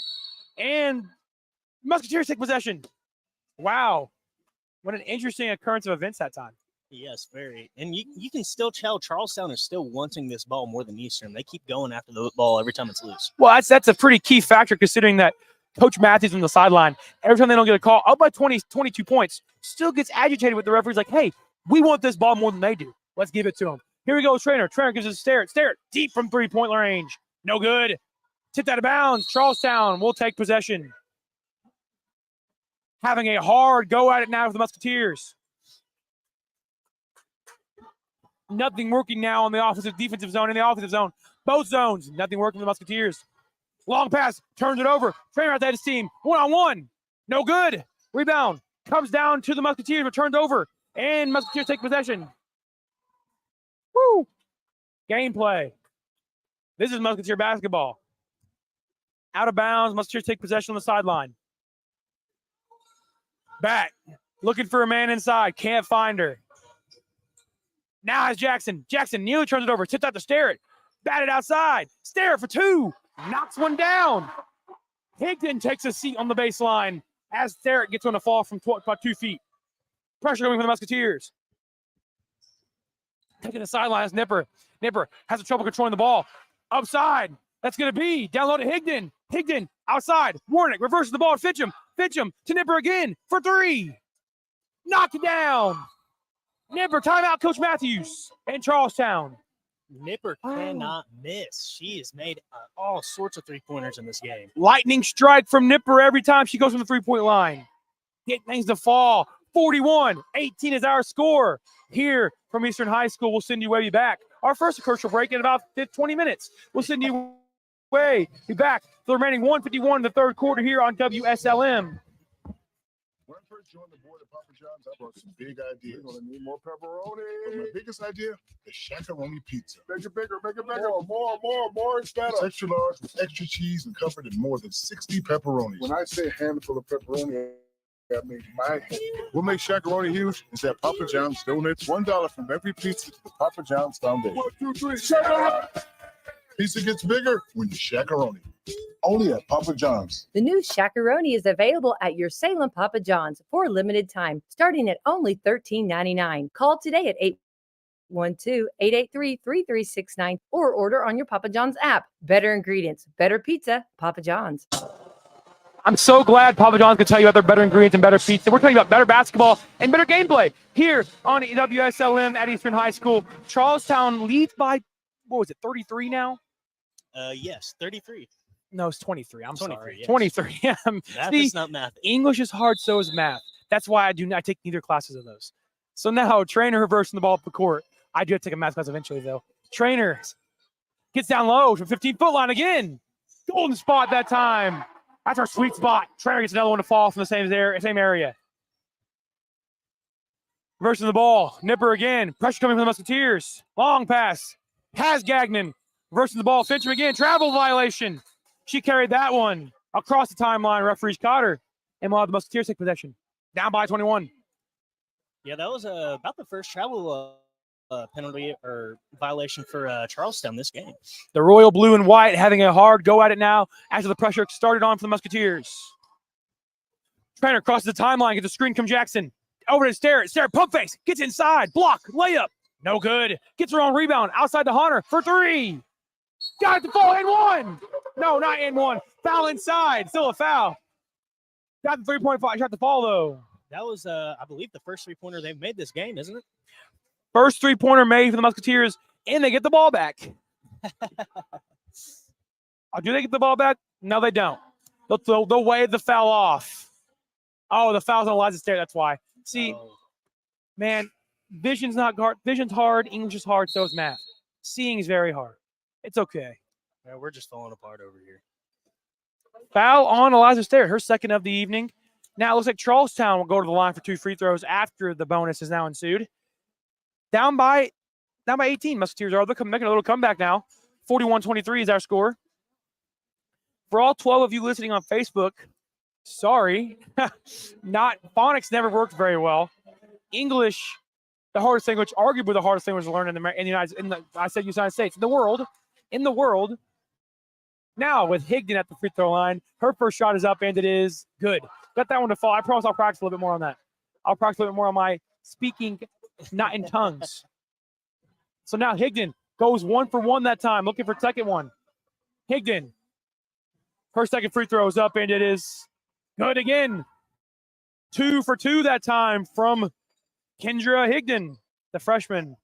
And Musketeers take possession. Wow. What an interesting occurrence of events that time. Yes, very. And you can still tell Charlestown is still wanting this ball more than Eastern. They keep going after the ball every time it's loose. Well, that's a pretty key factor considering that Coach Matthews on the sideline, every time they don't get a call, up by 20, 22 points, still gets agitated with the referees like, hey, we want this ball more than they do. Let's give it to them. Here we go, Trainer. Trainer gives us a stare. Stare deep from three-point range. No good. Tipped out of bounds. Charlestown will take possession. Having a hard go at it now for the Musketeers. Nothing working now on the offensive defensive zone and the offensive zone. Both zones, nothing working for the Musketeers. Long pass, turns it over. Trainer out to his team. One-on-one. No good. Rebound. Comes down to the Musketeers, but turned over. And Musketeers take possession. Woo! Gameplay. This is Musketeer basketball. Out of bounds. Musketeers take possession on the sideline. Back. Looking for a man inside. Can't find her. Now has Jackson. Jackson nearly turns it over. Tipped out to Starrett. Batted outside. Starrett for two. Knocks one down. Higdon takes a seat on the baseline as Starrett gets on a fall from about 2 feet. Pressure coming from the Musketeers. Taking the sideline is Nipper. Nipper has trouble controlling the ball. Upside. That's going to be down low to Higdon. Higdon outside. Warnick reverses the ball to Fincham. Fincham to Nipper again for three. Knocked it down. Nipper, timeout, Coach Matthews and Charlestown. Nipper cannot miss. She has made all sorts of three-pointers in this game. Lightning strike from Nipper every time she goes from the three-point line. Get things to fall. 41-18 is our score here from Eastern High School. We'll send you way back. Our first commercial break in about 20 minutes. We'll send you way back for the remaining 151 in the third quarter here on WSLM. When I first joined the board at Papa John's, I brought some big ideas. We're gonna need more pepperoni. But my biggest idea, the Shakaroni pizza. Make it bigger, make it bigger. More instead of extra large with extra cheese and covered in more than 60 pepperonis. When I say handful of pepperoni, I mean my hand. We'll make Shakaroni huge. It's at Papa John's. Donates $1 from every pizza to the Papa John's Foundation. 1, 2, 3, Shakaroni. Pizza gets bigger when you Shakaroni. Only at Papa John's. The new Shakaroni is available at your Salem Papa John's for a limited time, starting at only $13.99. Call today at 812-883-3369 or order on your Papa John's app. Better ingredients, better pizza, Papa John's. I'm so glad Papa John's can tell you about their better ingredients and better pizza. We're talking about better basketball and better gameplay here on WSLM at Eastern High School. Charlestown leads by, 33 now? Yes, 33. No, it's 23. I'm 23, sorry. yes. 23. Math is not math. English is hard, so is math. That's why I take neither classes of those. So now, Trainer reversing the ball up the court. I do have to take a math class eventually, though. Trainer gets down low from 15-foot line again. Golden spot that time. That's our sweet spot. Trainer gets another one to fall from the same area. Reversing the ball. Nipper again. Pressure coming from the Musketeers. Long pass. Has Gagnon. Reversing the ball. Fincham again. Travel violation. She carried that one across the timeline. Referees caught her. And we'll have the Musketeers take possession. Down by 21. Yeah, that was about the first travel penalty or violation for Charlestown this game. The Royal Blue and White having a hard go at it now after the pressure started on for the Musketeers. Trainer crosses the timeline. Gets a screen from Jackson. Over to Starrett. Starrett pump face. Gets inside. Block. Layup. No good. Gets her own rebound. Outside to Hunter for three. Got it to fall and one. No, not and one. Foul inside. Still a foul. Got the 3-point shot to fall, though. That was, I believe, the first three-pointer they've made this game, isn't it? First three-pointer made for the Musketeers And they get the ball back. Do they get the ball back? No, they don't. They'll wave the foul off. Oh, the foul's on Eliza Stare. That's why. See, man, vision's not hard. Vision's hard. English is hard. So is math. Seeing is very hard. It's okay. Yeah, we're just falling apart over here. Foul on Eliza Stare, her second of the evening. Now it looks like Charlestown will go to the line for 2 free throws after the bonus has now ensued. Down by 18. Musketeers are making a little comeback now. 41-23 is our score. For all 12 of you listening on Facebook, sorry, phonics never worked very well. English, the hardest language, arguably the hardest language to learn in the United States, in the world. Now with Higdon at the free throw line, her first shot is up and it is good. Got that one to fall. I promise I'll practice a little bit more on that. I'll practice a little bit more on my speaking, not in tongues. So now Higdon goes 1 for 1 that time, looking for second one. Higdon. Her second free throw is up, and it is good again. 2 for 2 that time from Kendra Higdon, the freshman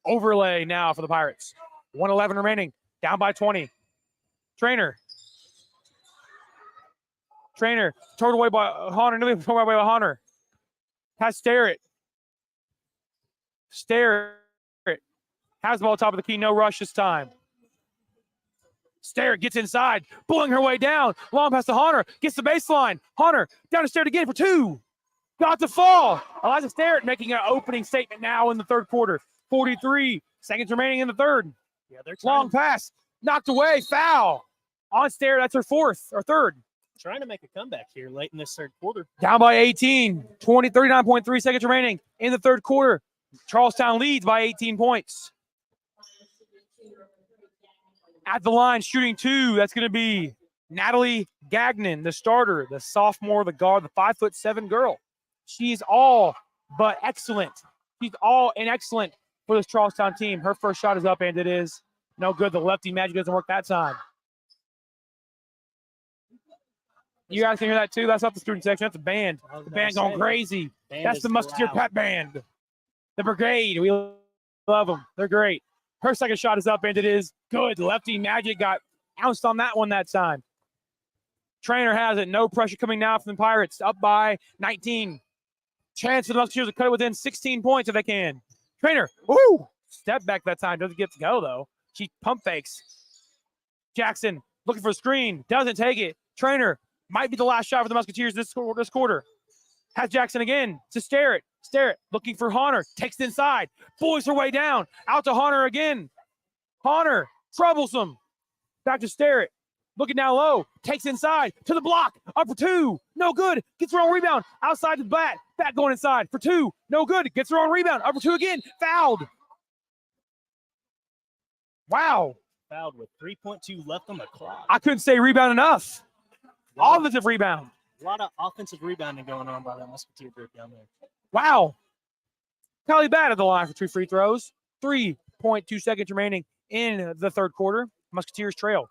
overlay now for the Pirates. 1:11 remaining, down by 20. Trainer, towed away by Hunter. Has Starrett. Has the ball top of the key, no rush this time. Starrett gets inside, pulling her way down. Long pass to Hunter, gets the baseline. Hunter down to Starrett again for 2. Got to fall. Eliza Starrett making an opening statement now in the third quarter. 43 seconds remaining in the third. Yeah, they're long pass, knocked away, foul on Starrett. That's her third. Trying to make a comeback here late in this third quarter. Down by 18, 39.3 seconds remaining in the third quarter. Charlestown leads by 18 points. At the line, shooting 2, that's going to be Natalie Gagnon, the starter, the sophomore, the guard, the 5'7" girl. She's all but excellent. She's all and excellent for this Charlestown team. Her first shot is up, and it is no good. The lefty magic doesn't work that time. You guys can hear that too? That's not the student section. That's the band. The band going crazy. That's the Musketeer Pep Band. The Brigade. We love them. They're great. Her second shot is up, and it is good. Lefty Magic got ounced on that one that time. Trainer has it. No pressure coming now from the Pirates. Up by 19. Chance for the Musketeers to cut it within 16 points if they can. Trainer, step back that time. Doesn't get to go, though. She pump fakes. Jackson looking for a screen. Doesn't take it. Trainer might be the last shot for the Musketeers this quarter. Has Jackson again to Starrett. Starrett looking for Hunter. Takes it inside. Bullies her way down. Out to Hunter again. Hunter, troublesome. Back to Starrett. Looking down low. Takes inside. To the block. Up for 2. No good. Gets her own rebound. Outside the bat. Back going inside for 2. No good. Gets her own rebound. Up for 2 again. Fouled. Wow. Fouled with 3.2 left on the clock. I couldn't say rebound enough. Offensive rebound. A lot of offensive rebounding going on by that Musketeer group down there. Wow. Callie Bat at the line for 2 free throws. 3.2 seconds remaining in the third quarter. Musketeers trail.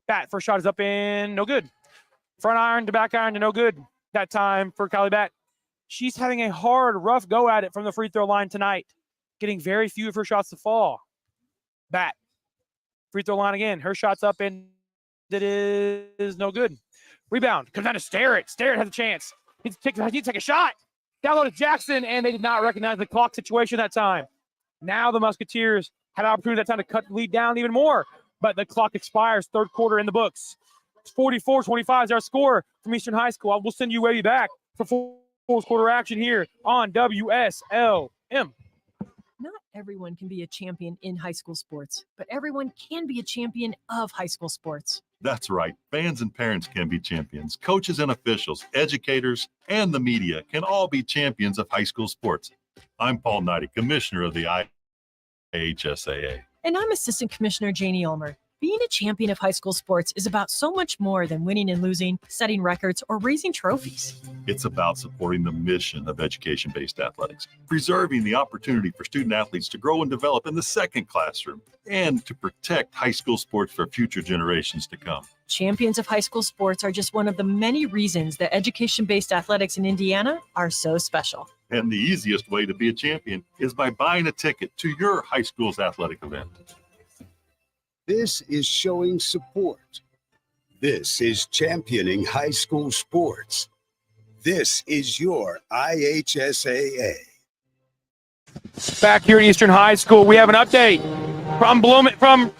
Bat, first shot is up and no good. Front iron to back iron to no good that time for Callie Bat. She's having a hard, rough go at it from the free throw line tonight, getting very few of her shots to fall. Bat, free throw line again. Her shot's up and it is no good. Rebound comes down to Starrett. Starrett has a chance. He needs to take a shot. Down low to Jackson, and they did not recognize the clock situation that time. Now the Musketeers had an opportunity that time to cut the lead down even more, but the clock expires. Third quarter in the books. 44-25 is our score from Eastern High School. We'll send you way back for fourth quarter action here on WSLM. Not everyone can be a champion in high school sports, but everyone can be a champion of high school sports. That's right. Fans and parents can be champions. Coaches and officials, educators, and the media can all be champions of high school sports. I'm Paul Knighty, Commissioner of the IHSAA. And I'm Assistant Commissioner Janie Ulmer. Being a champion of high school sports is about so much more than winning and losing, setting records, or raising trophies. It's about supporting the mission of education-based athletics, preserving the opportunity for student athletes to grow and develop in the second classroom, and to protect high school sports for future generations to come. Champions of high school sports are just one of the many reasons that education-based athletics in Indiana are so special. And the easiest way to be a champion is by buying a ticket to your high school's athletic event. This is showing support. This is championing high school sports. This is your IHSAA. Back here at Eastern High School, we have an update from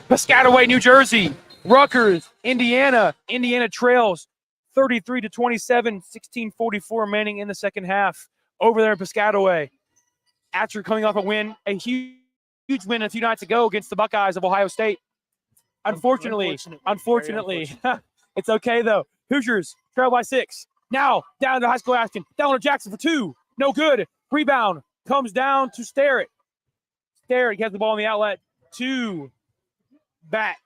Piscataway, New Jersey. Rutgers, Indiana. Indiana trails 33-27, 16:44 remaining in the second half over there in Piscataway. After coming off a huge win a few nights ago against the Buckeyes of Ohio State. Unfortunately, it's okay though. Hoosiers trail by 6. Now down to high school action. Down to Jackson for 2. No good. Rebound comes down to Starrett. Starrett has the ball in the outlet. 2. Bat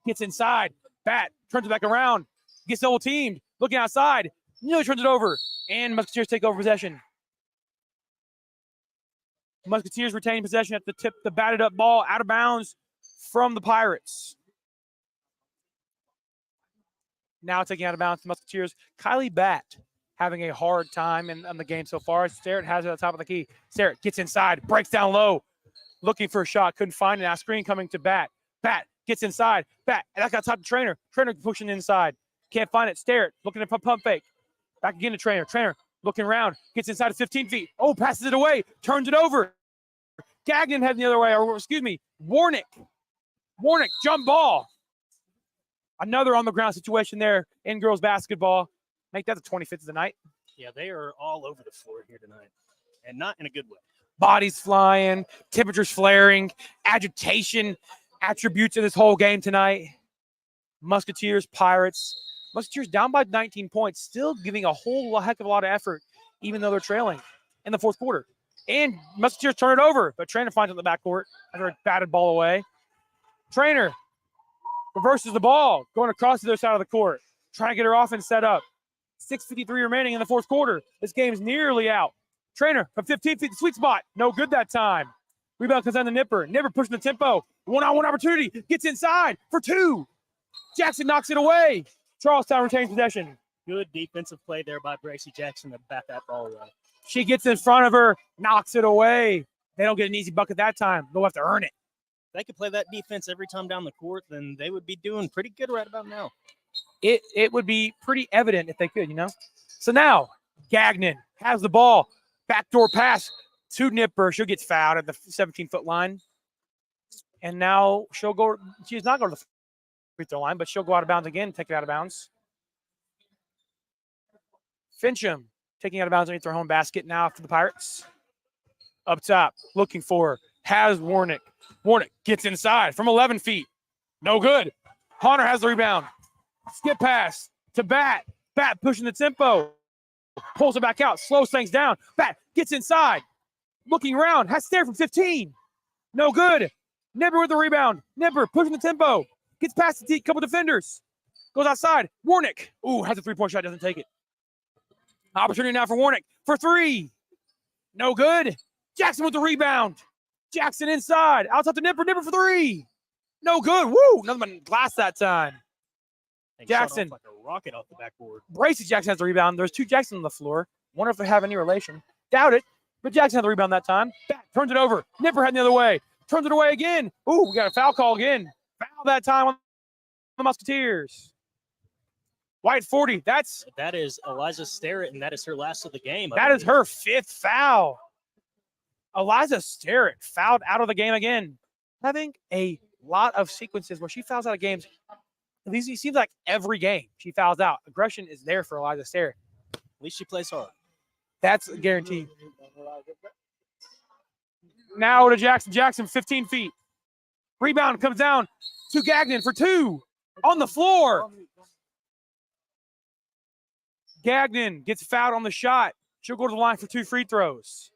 gets inside. Bat turns it back around. Gets double teamed. Looking outside. Nearly turns it over. And Musketeers take over possession. Musketeers retain possession at the tip. The batted up ball out of bounds from the Pirates. Now taking out of bounds the Musketeers. Kylie Bat having a hard time in the game so far. Starrett has it at the top of the key. Starrett gets inside, breaks down low, looking for a shot. Couldn't find it. Now screen coming to Bat. Bat gets inside. Bat, and that's got top to Trainer. Trainer pushing inside. Can't find it. Starrett looking at pump fake. Back again to Trainer. Trainer looking around. Gets inside of 15 feet. Oh, passes it away. Turns it over. Gagnon heading the other way. Or excuse me, Warnick. Warnick, jump ball. Another on the ground situation there in girls basketball. Make that the 25th of the night. Yeah, they are all over the floor here tonight, and not in a good way. Bodies flying, temperatures flaring, agitation, attributes of this whole game tonight. Musketeers, Pirates. Musketeers down by 19 points, still giving a heck of a lot of effort, even though they're trailing in the fourth quarter. And Musketeers turn it over, but Trainer finds it in the backcourt after a batted ball away. Trainer reverses the ball, going across the other side of the court, trying to get her offense set up. 6:53 remaining in the fourth quarter. This game's nearly out. Trainer from 15 feet, the sweet spot. No good that time. Rebound comes down to Nipper. Nipper pushing the tempo. One-on-one opportunity. Gets inside for 2. Jackson knocks it away. Charlestown retains possession. Good defensive play there by Bracy Jackson to bat that ball away. She gets in front of her, knocks it away. They don't get an easy bucket that time. They'll have to earn it. If they could play that defense every time down the court, then they would be doing pretty good right about now. It would be pretty evident if they could, you know. So now Gagnon has the ball. Backdoor pass to Nipper. She'll get fouled at the 17-foot line. And now she'll go. She's not going to the free throw line, but she'll go out of bounds again, take it out of bounds. Fincham taking out of bounds underneath their home basket now for the Pirates. Up top, looking for, has Warnick. Warnick gets inside from 11 feet. No good. Hunter has the rebound. Skip pass to Bat. Bat pushing the tempo. Pulls it back out. Slows things down. Bat gets inside. Looking around. Has to stare from 15. No good. Nipper with the rebound. Nipper pushing the tempo. Gets past the couple defenders. Goes outside. Warnick. Ooh, has a three-point shot. Doesn't take it. Opportunity now for Warnick for 3. No good. Jackson with the rebound. Jackson inside. Outside to Nipper. Nipper for 3. No good. Woo. Nothing but glass that time. Jackson. Like a rocket off the backboard. Bracy Jackson has the rebound. There's 2 Jacksons on the floor. Wonder if they have any relation. Doubt it. But Jackson had the rebound that time. Back, turns it over. Nipper heading the other way. Turns it away again. Ooh, we got a foul call again. Foul that time on the Musketeers. White 40. That is Eliza Starrett, and that is her last of the game. That is her 5th foul. Eliza Starrett fouled out of the game again. Having a lot of sequences where she fouls out of games. It seems like every game she fouls out. Aggression is there for Eliza Starrett. At least she plays hard. That's guaranteed. Now to Jackson. Jackson, 15 feet. Rebound comes down to Gagnon for 2. On the floor. Gagnon gets fouled on the shot. She'll go to the line for 2 free throws.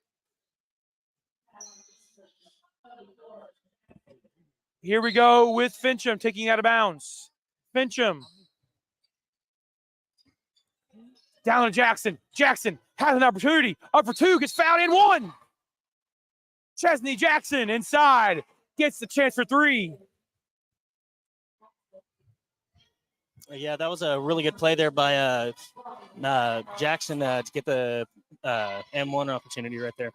Here we go with Fincham taking out of bounds. Fincham. Down to Jackson. Jackson has an opportunity. Up for 2. Gets fouled in 1. Chesney Jackson inside. Gets the chance for 3. Yeah, that was a really good play there by Jackson to get the M1 opportunity right there.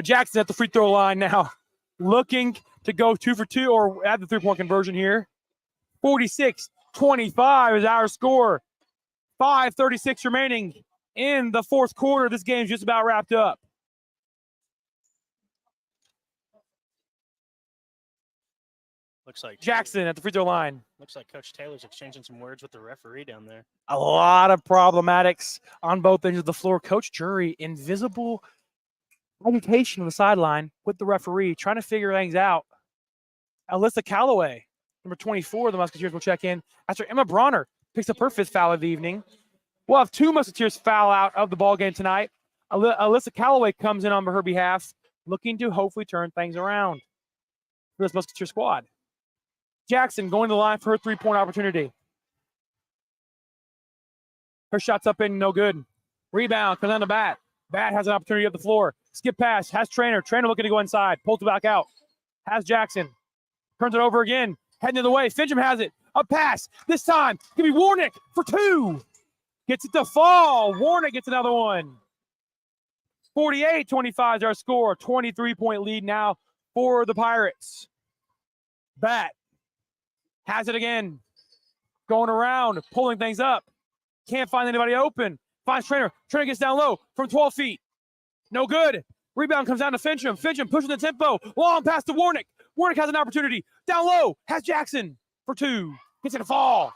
Jackson at the free throw line now, looking to go 2 for 2 or add the 3-point conversion here. 46-25 is our score. 5:36 remaining in the fourth quarter. This game's just about wrapped up. Looks like Jackson at the free throw line. Looks like Coach Taylor's exchanging some words with the referee down there. A lot of problematics on both ends of the floor. Coach Jury, invisible agitation on the sideline with the referee, trying to figure things out. Alyssa Calloway, number 24, the Musketeers will check in after Emma Bronner picks up her 5th foul of the evening. We'll have 2 Musketeers foul out of the ball game tonight. Alyssa Calloway comes in on her behalf, looking to hopefully turn things around for this Musketeer squad. Jackson going to the line for her 3-point opportunity. Her shot's up in, no good. Rebound, comes on the Bat. Bat has an opportunity up the floor. Skip pass, has Trainer. Trainer looking to go inside. Pulls it back out. Has Jackson. Turns it over again. Heading the other way. Fincham has it. A pass. This time, give me Warnick for 2. Gets it to fall. Warnick gets another one. 48-25 is our score. 23-point lead now for the Pirates. Bat has it again. Going around, pulling things up. Can't find anybody open. Finds Trainer. Trainer gets down low from 12 feet. No good. Rebound comes down to Fincham. Fincham pushing the tempo. Long pass to Warnick. Warnick has an opportunity. Down low. Has Jackson for 2. Gets it to fall.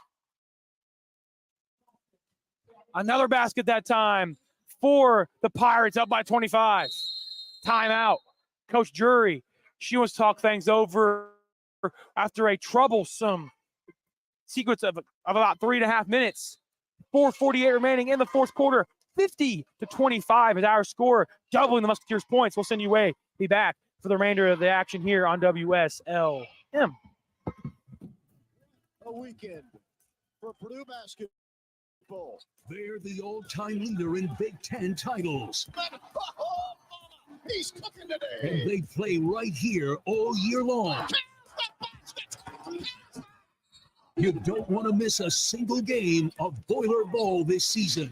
Another basket that time for the Pirates, up by 25. Timeout. Coach Jury, she wants to talk things over after a troublesome sequence of about 3.5 minutes. 4:48 remaining in the fourth quarter. 50-25 is our score, doubling the Musketeers' points. We'll send you away. Be back for the remainder of the action here on WSLM. A weekend for Purdue basketball. They're the all-time leader in Big Ten titles. He's cooking today. And they play right here all year long. You don't want to miss a single game of Boiler Bowl this season.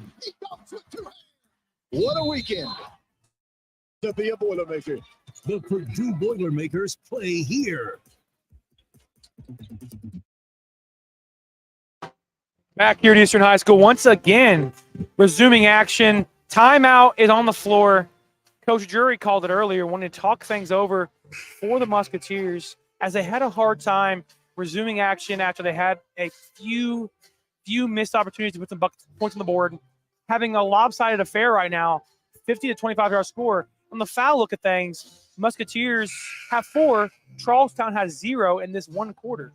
What a weekend to be a Boilermaker. The Purdue Boilermakers play here. Back here at Eastern High School, once again, resuming action. Timeout is on the floor. Coach Jury called it earlier, wanted to talk things over for the Musketeers as they had a hard time resuming action after they had a few missed opportunities to put some points on the board. Having a lopsided affair right now, 50-25 yard score. On the foul look at things, Musketeers have 4, Charlestown has 0 in this one quarter.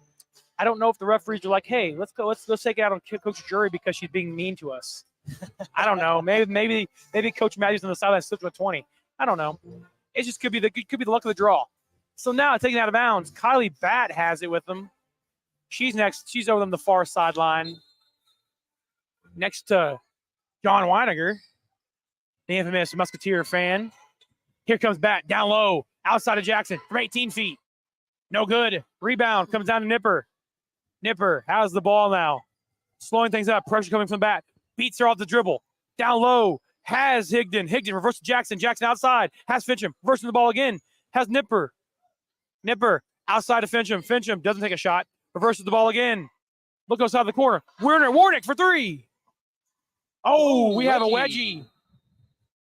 I don't know if the referees are like, hey, let's go take it out on Coach Jury because she's being mean to us. I don't know. Maybe Coach Matthews on the sideline slipped with 20. I don't know. It just could be the luck of the draw. So now taking it out of bounds, Kylie Bat has it with them. She's next. She's over on the far sideline, next to John Weiniger, the infamous Musketeer fan. Here comes Bat down low, outside of Jackson from 18 feet. No good. Rebound comes down to Nipper. Nipper has the ball now, slowing things up. Pressure coming from Bat. Beats her off the dribble. Down low has Higdon. Higdon reverses Jackson. Jackson outside. Has Fincham. Reversing the ball again. Has Nipper. Nipper outside to Fincham. Fincham doesn't take a shot. Reverses the ball again. Look outside the corner. Warnick for 3. Oh, we have a wedgie.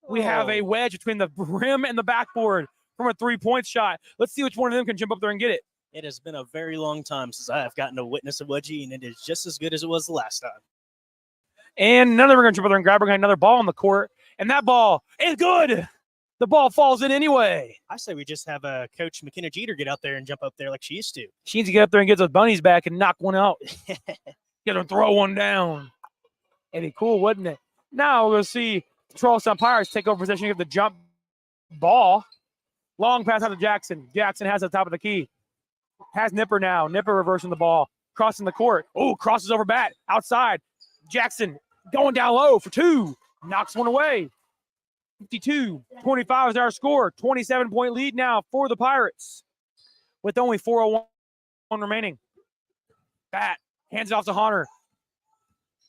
We have a wedge between the rim and the backboard from a 3-point shot. Let's see which one of them can jump up there and get it. It has been a very long time since I have gotten to witness a wedgie, and it is just as good as it was the last time. And none of them are going to jump up there and grab. We're going to another ball on the court, and that ball is good. The ball falls in anyway. I say we just have Coach McKenna Jeter get out there and jump up there like she used to. She needs to get up there and get those bunnies back and knock one out. Get them throw one down. It'd be cool, wouldn't it? Now we're going to see the Charlestown Pirates take over possession of the jump ball. Long pass out to Jackson. Jackson has the top of the key. Has Nipper now. Nipper reversing the ball. Crossing the court. Oh, crosses over Bat. Outside. Jackson going down low for 2. Knocks one away. 52-25 is our score. 27-point lead now for the Pirates with only 4:01 remaining. Bat hands it off to Hunter.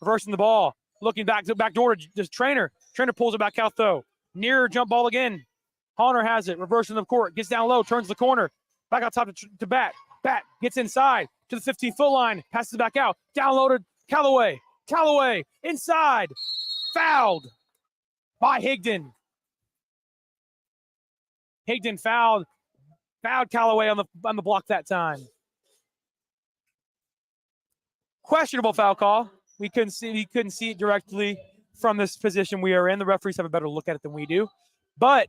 Reversing the ball. Looking back to the back door to this Trainer. Trainer pulls it back out, though. Near jump ball again. Honor has it. Reversing the court. Gets down low. Turns the corner. Back out top to Bat. Bat gets inside to the 15-foot line. Passes it back out. Down low to Callaway. Callaway inside. Fouled by Higdon. Higdon fouled Callaway on the block that time. Questionable foul call. We couldn't see it directly from this position we are in. The referees have a better look at it than we do. But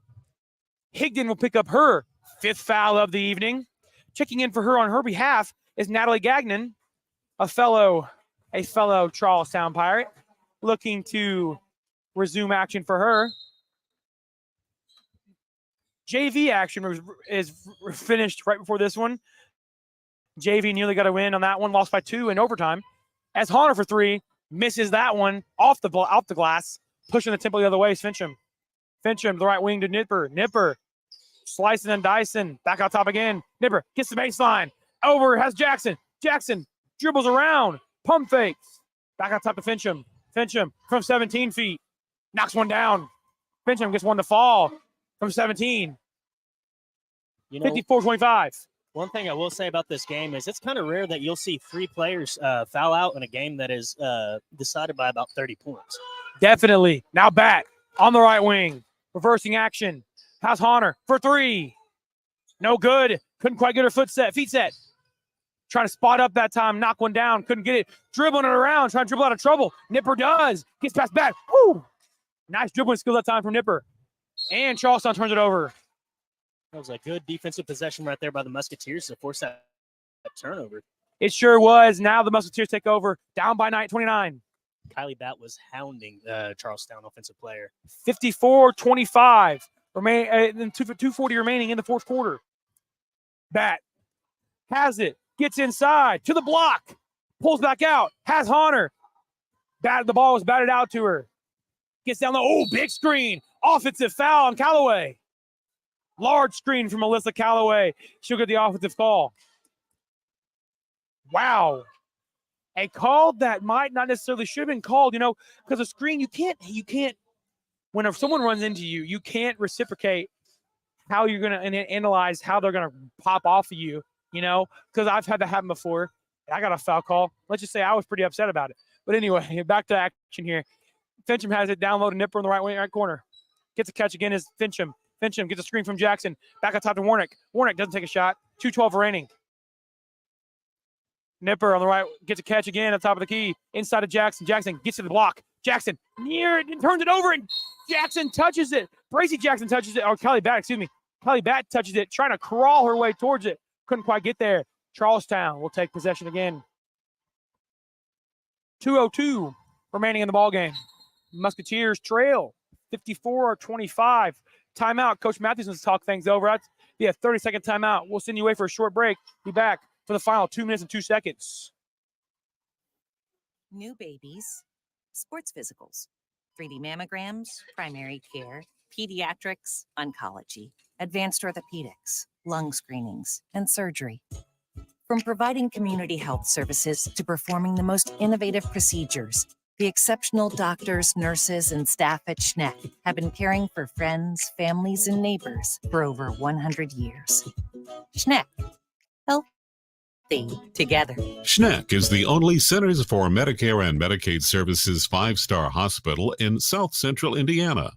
Higdon will pick up her 5th foul of the evening. Checking in for her on her behalf is Natalie Gagnon, a fellow Charlestown Pirate, looking to resume action for her. JV action is finished right before this one. JV nearly got a win on that one, lost by 2 in overtime. As Honor for 3 misses that one off the glass, pushing the tempo the other way is Fincham. Fincham, the right wing to Nipper. Nipper slicing and dicing. Back out top again. Nipper gets the baseline. Over has Jackson. Jackson dribbles around. Pump fakes. Back out top to Fincham. Fincham from 17 feet. Knocks one down. Fincham gets one to fall from 17. 54-25. One thing I will say about this game is it's kind of rare that you'll see 3 players foul out in a game that is decided by about 30 points. Definitely. Now Bat on the right wing. Reversing action. Has Honor for 3. No good. Couldn't quite get her feet set. Trying to spot up that time. Knock one down. Couldn't get it. Dribbling it around. Trying to dribble out of trouble. Nipper does. Gets past Bat. Woo! Nice dribbling skill that time from Nipper. And Charlestown turns it over. That was a good defensive possession right there by the Musketeers to force that turnover. It sure was. Now the Musketeers take over. Down by 29. Kylie Bat was hounding the Charlestown offensive player. 54-25. 2:40 remaining in the 4th quarter. Bat has it. Gets inside to the block. Pulls back out. Has Honor. The ball was batted out to her. Gets down low. Oh, big screen. Offensive foul on Callaway. Large screen from Melissa Callaway. She'll get the offensive call. Wow. A call that might not necessarily should have been called, because a screen, you can't, when someone runs into you, you can't reciprocate how you're going to analyze how they're going to pop off of you, because I've had that happen before. I got a foul call. Let's just say I was pretty upset about it. But anyway, back to action here. Fincham has it down low to Nipper in the right corner. Gets a catch again is Fincham. Fincham gets a screen from Jackson. Back on top to Warnick. Warnick doesn't take a shot. 2:12 remaining. Nipper on the right gets a catch again on top of the key. Inside of Jackson. Jackson gets to the block. Jackson near it and turns it over, and Jackson touches it. Bracy Jackson touches it. Or Kelly Bat, excuse me. Kelly Bat touches it, trying to crawl her way towards it. Couldn't quite get there. Charlestown will take possession again. 2:02 remaining in the ballgame. Musketeers trail 54-25. Timeout. Coach Matthews wants to talk things over. That's be a 30-second timeout. We'll send you away for a short break. Be back for the final 2 minutes and 2 seconds. New babies, sports physicals, 3D mammograms, primary care, pediatrics, oncology, advanced orthopedics, lung screenings, and surgery. From providing community health services to performing the most innovative procedures, the exceptional doctors, nurses, and staff at Schneck have been caring for friends, families, and neighbors for over 100 years. Schneck. Healthy together. Schneck is the only Centers for Medicare and Medicaid Services 5-star hospital in South Central Indiana.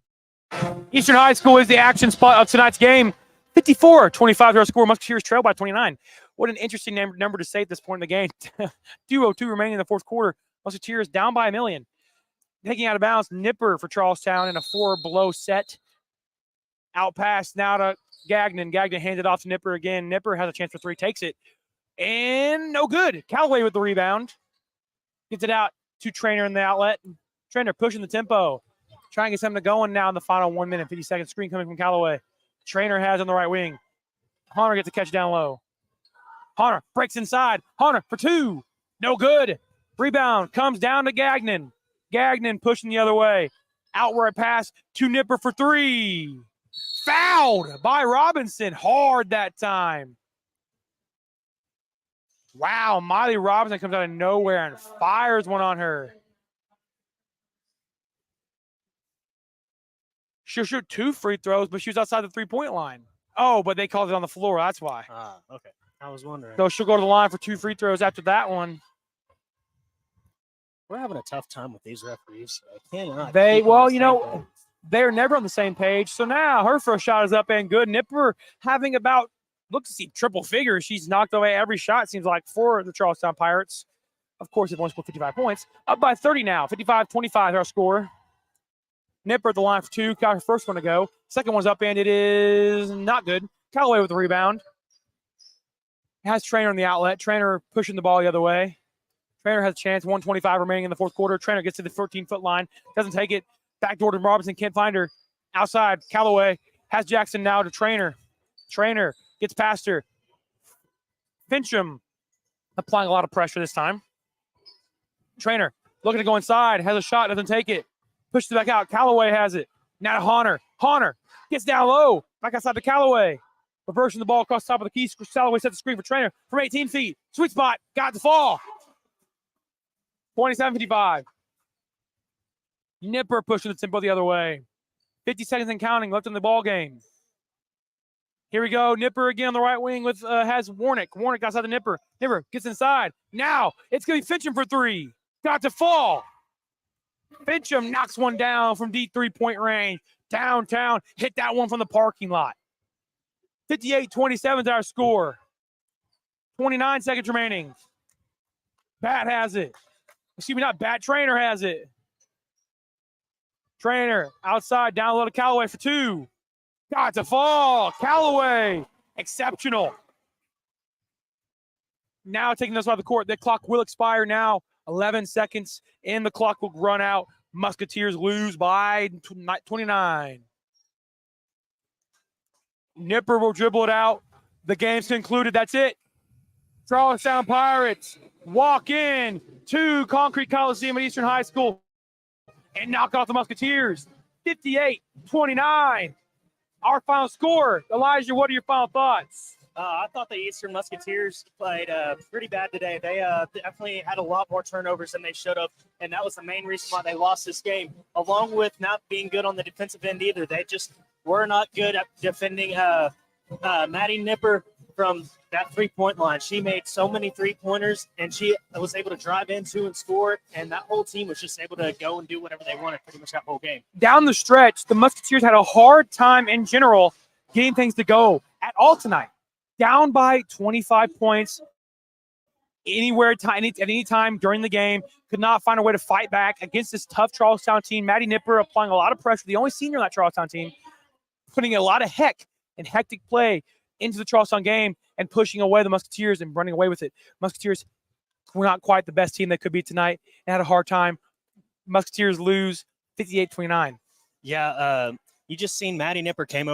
Eastern High School is the action spot of tonight's game. 54-25 their score. Musketeers trail by 29. What an interesting number to say at this point in the game. 2:02 remaining in the 4th quarter. Musketeers down by 1 million. Taking out of bounds, Nipper for Charlestown in a 4-below set. Out pass now to Gagnon. Gagnon hands it off to Nipper again. Nipper has a chance for 3, takes it. And no good. Callaway with the rebound. Gets it out to Trainer in the outlet. Trainer pushing the tempo. Trying to get something going now in the final 1 minute, 50 seconds. Screen coming from Callaway. Trainer has on the right wing. Hunter gets a catch down low. Hunter breaks inside. Hunter for 2. No good. Rebound comes down to Gagnon. Gagnon pushing the other way. Outward pass to Nipper for 3. Fouled by Robinson. Hard that time. Wow, Miley Robinson comes out of nowhere and fires one on her. She'll shoot 2 free throws, but she was outside the 3-point line. Oh, but they called it on the floor. That's why. Okay. I was wondering. So she'll go to the line for 2 free throws after that one. We're having a tough time with these referees. I cannot. They, keep on well, the you same know, page. they're never on the same page. So now her first shot is up and good. Nipper having about, looks to see triple figures. She's knocked away every shot, seems like, for the Charlestown Pirates. Of course, they've only scored 55 points. Up by 30 now. 55-25, our score. Nipper at the line for 2. Got her first one to go. Second one's up, and it is not good. Callaway with the rebound. Has Trainer on the outlet. Trainer pushing the ball the other way. Trainer has a chance. 1:25 remaining in the fourth quarter. Trainer gets to the 13-foot line. Doesn't take it. Back door to Robinson. Can't find her. Outside. Callaway has Jackson now to Trainer. Trainer gets past her. Fincham applying a lot of pressure this time. Trainer looking to go inside. Has a shot. Doesn't take it. Pushes it back out. Callaway has it. Now to Honor. Honor gets down low. Back outside to Callaway. Reversing the ball across the top of the key. Callaway sets the screen for Trainer from 18 feet. Sweet spot. Got the fall. 27-55. Nipper pushing the tempo the other way. 50 seconds and counting left in the ball game. Here we go. Nipper again on the right wing with has Warnick. Warnick outside the Nipper. Nipper gets inside. Now it's going to be Fincham for 3. Got to fall. Fincham knocks one down from deep 3-point range. Downtown. Hit that one from the parking lot. 58-27 is our score. 29 seconds remaining. Bat has it. Excuse me, not Bat. Trainer has it. Trainer outside, down low to Callaway for 2. Got to fall. Callaway, exceptional. Now taking this out of the court. The clock will expire now. 11 seconds, and the clock will run out. Musketeers lose by 29. Nipper will dribble it out. The game's concluded. That's it. Charlestown Pirates walk in to Concrete Coliseum at Eastern High School and knock off the Musketeers. 58-29. Our final score. Elijah, what are your final thoughts? I thought the Eastern Musketeers played pretty bad today. They definitely had a lot more turnovers than they should have, and that was the main reason why they lost this game, along with not being good on the defensive end either. They just were not good at defending Maddie Nipper from that 3-point line. She made so many 3-pointers, and she was able to drive into and score, and that whole team was just able to go and do whatever they wanted pretty much that whole game. Down the stretch, the Musketeers had a hard time in general getting things to go at all tonight. Down by 25 points at any time during the game. Could not find a way to fight back against this tough Charlestown team. Maddie Nipper applying a lot of pressure. The only senior on that Charlestown team, putting a lot of hectic play into the Charlestown game and pushing away the Musketeers and running away with it. Musketeers were not quite the best team they could be tonight and had a hard time. Musketeers lose 58-29. Yeah, you just seen Maddie Nipper came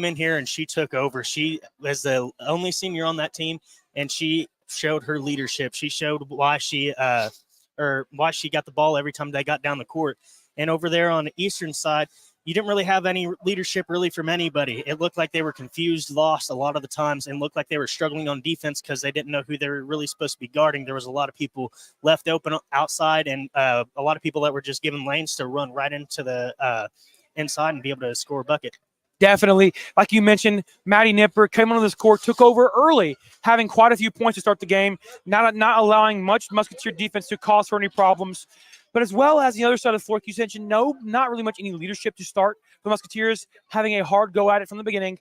in here and she took over. She was the only senior on that team, and she showed her leadership. She showed why she got the ball every time they got down the court. And over there on the Eastern side, you didn't really have any leadership really from anybody. It looked like they were confused, lost a lot of the times, and looked like they were struggling on defense because they didn't know who they were really supposed to be guarding. There was a lot of people left open outside, and a lot of people that were just given lanes to run right into the inside and be able to score a bucket. Definitely. Like you mentioned, Maddie Nipper came onto this court, took over early, having quite a few points to start the game, not allowing much Musketeer defense to cause her any problems. But as well as the other side of the floor, like you mentioned, not really much any leadership to start. The Musketeers having a hard go at it from the beginning.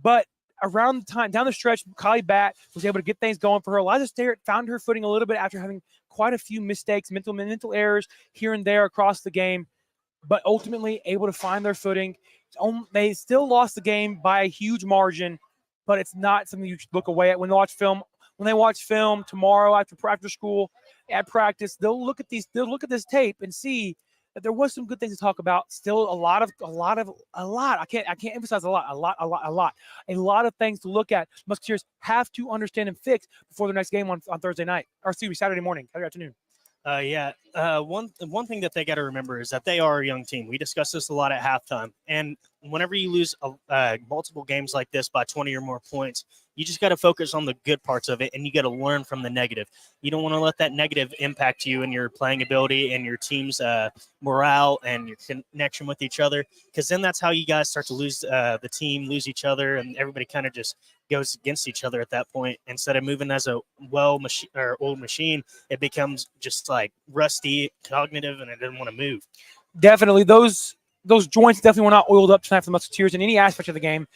But around the time, down the stretch, Kylie Batt was able to get things going for her. Eliza Starrett found her footing a little bit after having quite a few mistakes, mental errors here and there across the game, but ultimately able to find their footing. They still lost the game by a huge margin, but it's not something you should look away at when they watch film. When they watch film tomorrow after school at practice, they'll look at this tape and see that there was some good things to talk about. Still a lot. I can't emphasize a lot of things to look at. Musketeers have to understand and fix before their next game on Thursday night, or excuse me, Saturday morning, Saturday afternoon. One thing that they got to remember is that they are a young team. We discussed this a lot at halftime, and whenever you lose multiple games like this by 20 or more points, you just got to focus on the good parts of it, and you got to learn from the negative. You don't want to let that negative impact you and your playing ability and your team's morale and your connection with each other, because then that's how you guys start to lose the team, lose each other, and everybody kind of just goes against each other at that point. Instead of moving as a old machine, it becomes just like rusty, cognitive, and it doesn't want to move. Definitely, those joints definitely were not oiled up tonight for the Musketeers in any aspect of the game,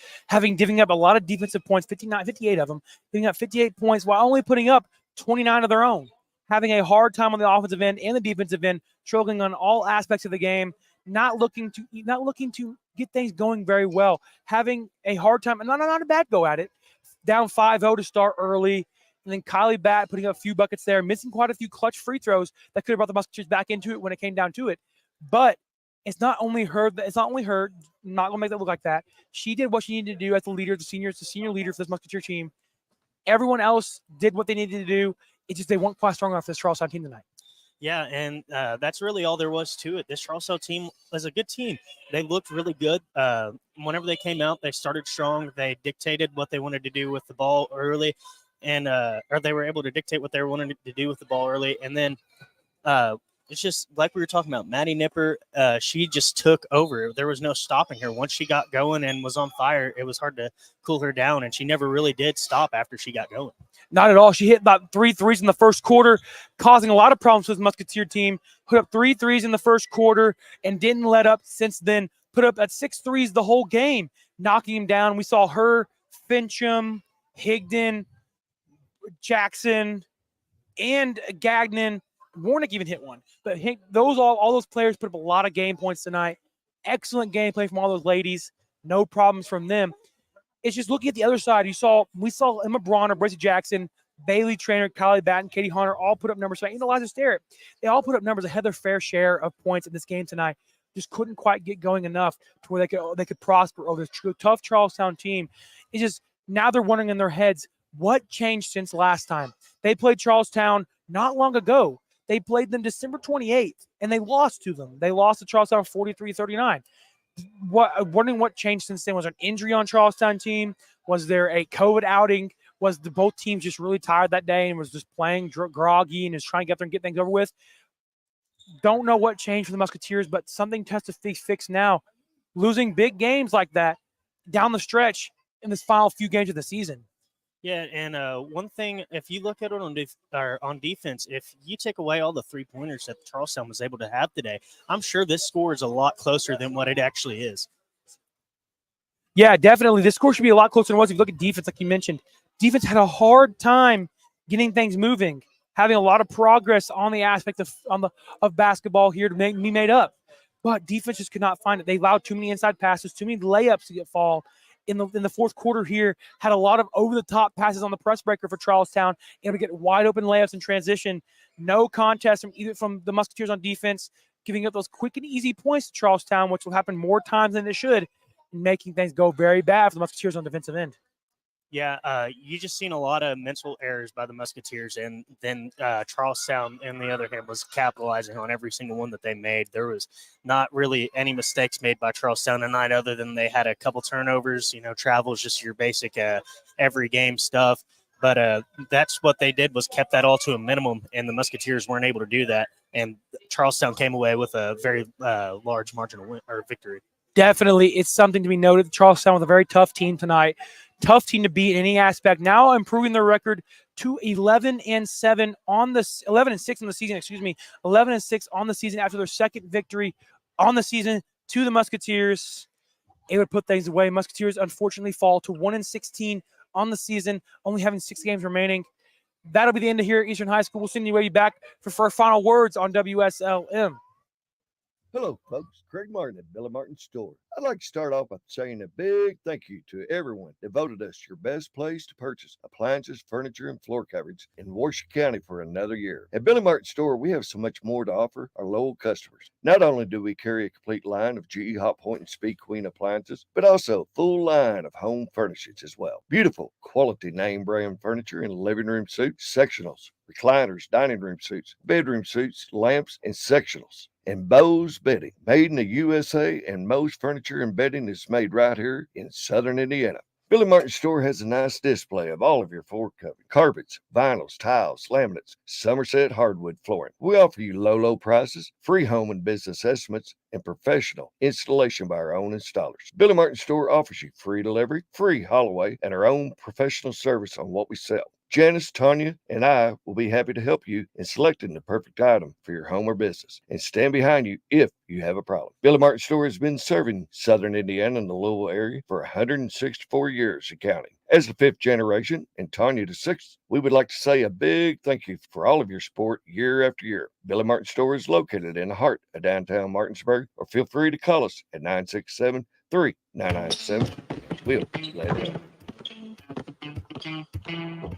giving up a lot of defensive points, 58 of them, giving up 58 points while only putting up 29 of their own, having a hard time on the offensive end and the defensive end, struggling on all aspects of the game, not looking to get things going very well, having a hard time, and not a bad go at it, down 5-0 to start early. And then Kylie Batt putting up a few buckets there, missing quite a few clutch free throws that could have brought the Musketeers back into it when it came down to it. But it's not only her. Not gonna make that look like that. She did what she needed to do as the leader, the senior leader for this Musketeer team. Everyone else did what they needed to do. It's just they weren't quite strong enough for this Charlestown team tonight. Yeah, and that's really all there was to it. This Charlestown team was a good team. They looked really good. Whenever they came out, they started strong. They dictated what they wanted to do with the ball early, and or they were able to dictate what they wanted to do with the ball early. And then it's just like we were talking about, Maddie Nipper, she just took over. There was no stopping her. Once she got going and was on fire, it was hard to cool her down, and she never really did stop after she got going. Not at all. She hit about 3 threes in the first quarter, causing a lot of problems for the Musketeer team. Put up 3 threes in the first quarter and didn't let up since then. Put up at 6 threes the whole game, knocking him down. We saw her, Fincham, Higdon, Jackson, and Gagnon. Warnick even hit one. But all those players put up a lot of game points tonight. Excellent gameplay from all those ladies. No problems from them. It's just looking at the other side. We saw Emma Bronner, Bracey Jackson, Bailey Trainer, Kylie Batten, Katie Hunter all put up numbers tonight. Eliza Sterrett. They all put up numbers ahead of their fair share of points in this game tonight. Just couldn't quite get going enough to where they could prosper over this tough Charlestown team. It's just now they're wondering in their heads, what changed since last time? They played Charlestown not long ago. They played them December 28th, and they lost to them. They lost to Charlestown 43-39. Wondering what changed since then. Was there an injury on Charlestown team? Was there a COVID outing? Was both teams just really tired that day and was just playing groggy and just trying to get there and get things over with? Don't know what changed for the Musketeers, but something has to be fixed now. Losing big games like that down the stretch in this final few games of the season. Yeah, and one thing, if you look at it on defense, if you take away all the 3-pointers that Charlestown was able to have today, I'm sure this score is a lot closer than what it actually is. Yeah, definitely. This score should be a lot closer than it was. If you look at defense, like you mentioned, defense had a hard time getting things moving, having a lot of progress on the aspect of basketball here to be made up. But defense just could not find it. They allowed too many inside passes, too many layups to get fall. In the fourth quarter here, had a lot of over-the-top passes on the press breaker for Charlestown, able to get wide-open layups in transition. No contest from the Musketeers on defense, giving up those quick and easy points to Charlestown, which will happen more times than it should, and making things go very bad for the Musketeers on the defensive end. Yeah, you just seen a lot of mental errors by the Musketeers, and then Charlestown, on the other hand, was capitalizing on every single one that they made. There was not really any mistakes made by Charlestown tonight other than they had a couple turnovers. Travel is just your basic every game stuff. But that's what they did, was kept that all to a minimum, and the Musketeers weren't able to do that. And Charlestown came away with a very large margin of victory. Definitely, it's something to be noted. Charlestown was a very tough team tonight. Tough team to beat in any aspect. Now improving their record to 11-6 on the season. 11-6 on the season after their second victory on the season to the Musketeers. It would put things away. Musketeers unfortunately fall to 1-16 on the season, only having 6 games remaining. That'll be the end of here at Eastern High School. We'll send you back for our final words on WSLM. Hello, folks. Craig Martin at Billy Martin Store. I'd like to start off by saying a big thank you to everyone that voted us your best place to purchase appliances, furniture, and floor coverage in Washoe County for another year. At Billy Martin Store, we have so much more to offer our loyal customers. Not only do we carry a complete line of GE Hot Point and Speed Queen appliances, but also a full line of home furnishings as well. Beautiful, quality name brand furniture and living room suites, sectionals, recliners, dining room suites, bedroom suites, lamps, and sectionals. And Moe's Bedding, made in the USA, and Moe's Furniture and Bedding is made right here in Southern Indiana. Billy Martin's store has a nice display of all of your floor carpets, vinyls, tiles, laminates, Somerset hardwood flooring. We offer you low prices, free home and business estimates, and professional installation by our own installers. Billy Martin's store offers you free delivery, free haul away, and our own professional service on what we sell. Janice, Tanya, and I will be happy to help you in selecting the perfect item for your home or business and stand behind you if you have a problem. Billy Martin Store has been serving Southern Indiana and the Louisville area for 164 years and counting. As the 5th generation and Tanya the 6th, we would like to say a big thank you for all of your support year after year. Billy Martin Store is located in the heart of downtown Martinsburg, or feel free to call us at 967-3997. We'll let it go.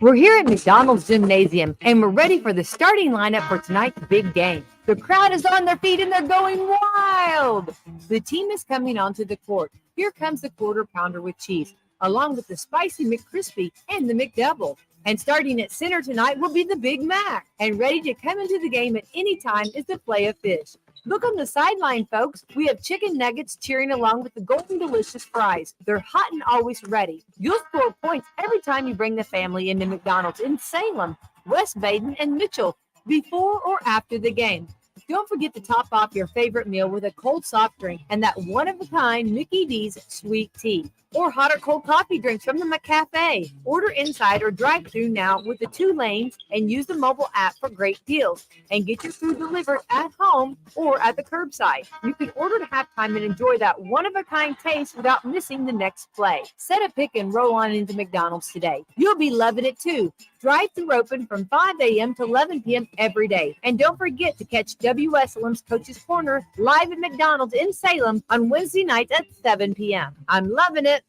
We're here at McDonald's Gymnasium, and we're ready for the starting lineup for tonight's big game. The crowd is on their feet, and they're going wild. The team is coming onto the court. Here comes the quarter pounder with cheese, along with the spicy McCrispy and the McDouble. And starting at center tonight will be the Big Mac. And ready to come into the game at any time is the Filet of Fish. Look on the sideline, folks. We have chicken nuggets cheering along with the golden delicious fries. They're hot and always ready. You'll score points every time you bring the family into McDonald's in Salem, West Baden, and Mitchell before or after the game. Don't forget to top off your favorite meal with a cold soft drink and that one-of-a-kind Mickey D's sweet tea. Or hot or cold coffee drinks from the McCafe. Order inside or drive-through now with the 2 lanes and use the mobile app for great deals. And get your food delivered at home or at the curbside. You can order to halftime and enjoy that one-of-a-kind taste without missing the next play. Set a pick and roll on into McDonald's today. You'll be loving it too. Drive-through open from 5 a.m. to 11 p.m. every day. And don't forget to catch WSLM's Coach's Corner live at McDonald's in Salem on Wednesday nights at 7 p.m. I'm loving it.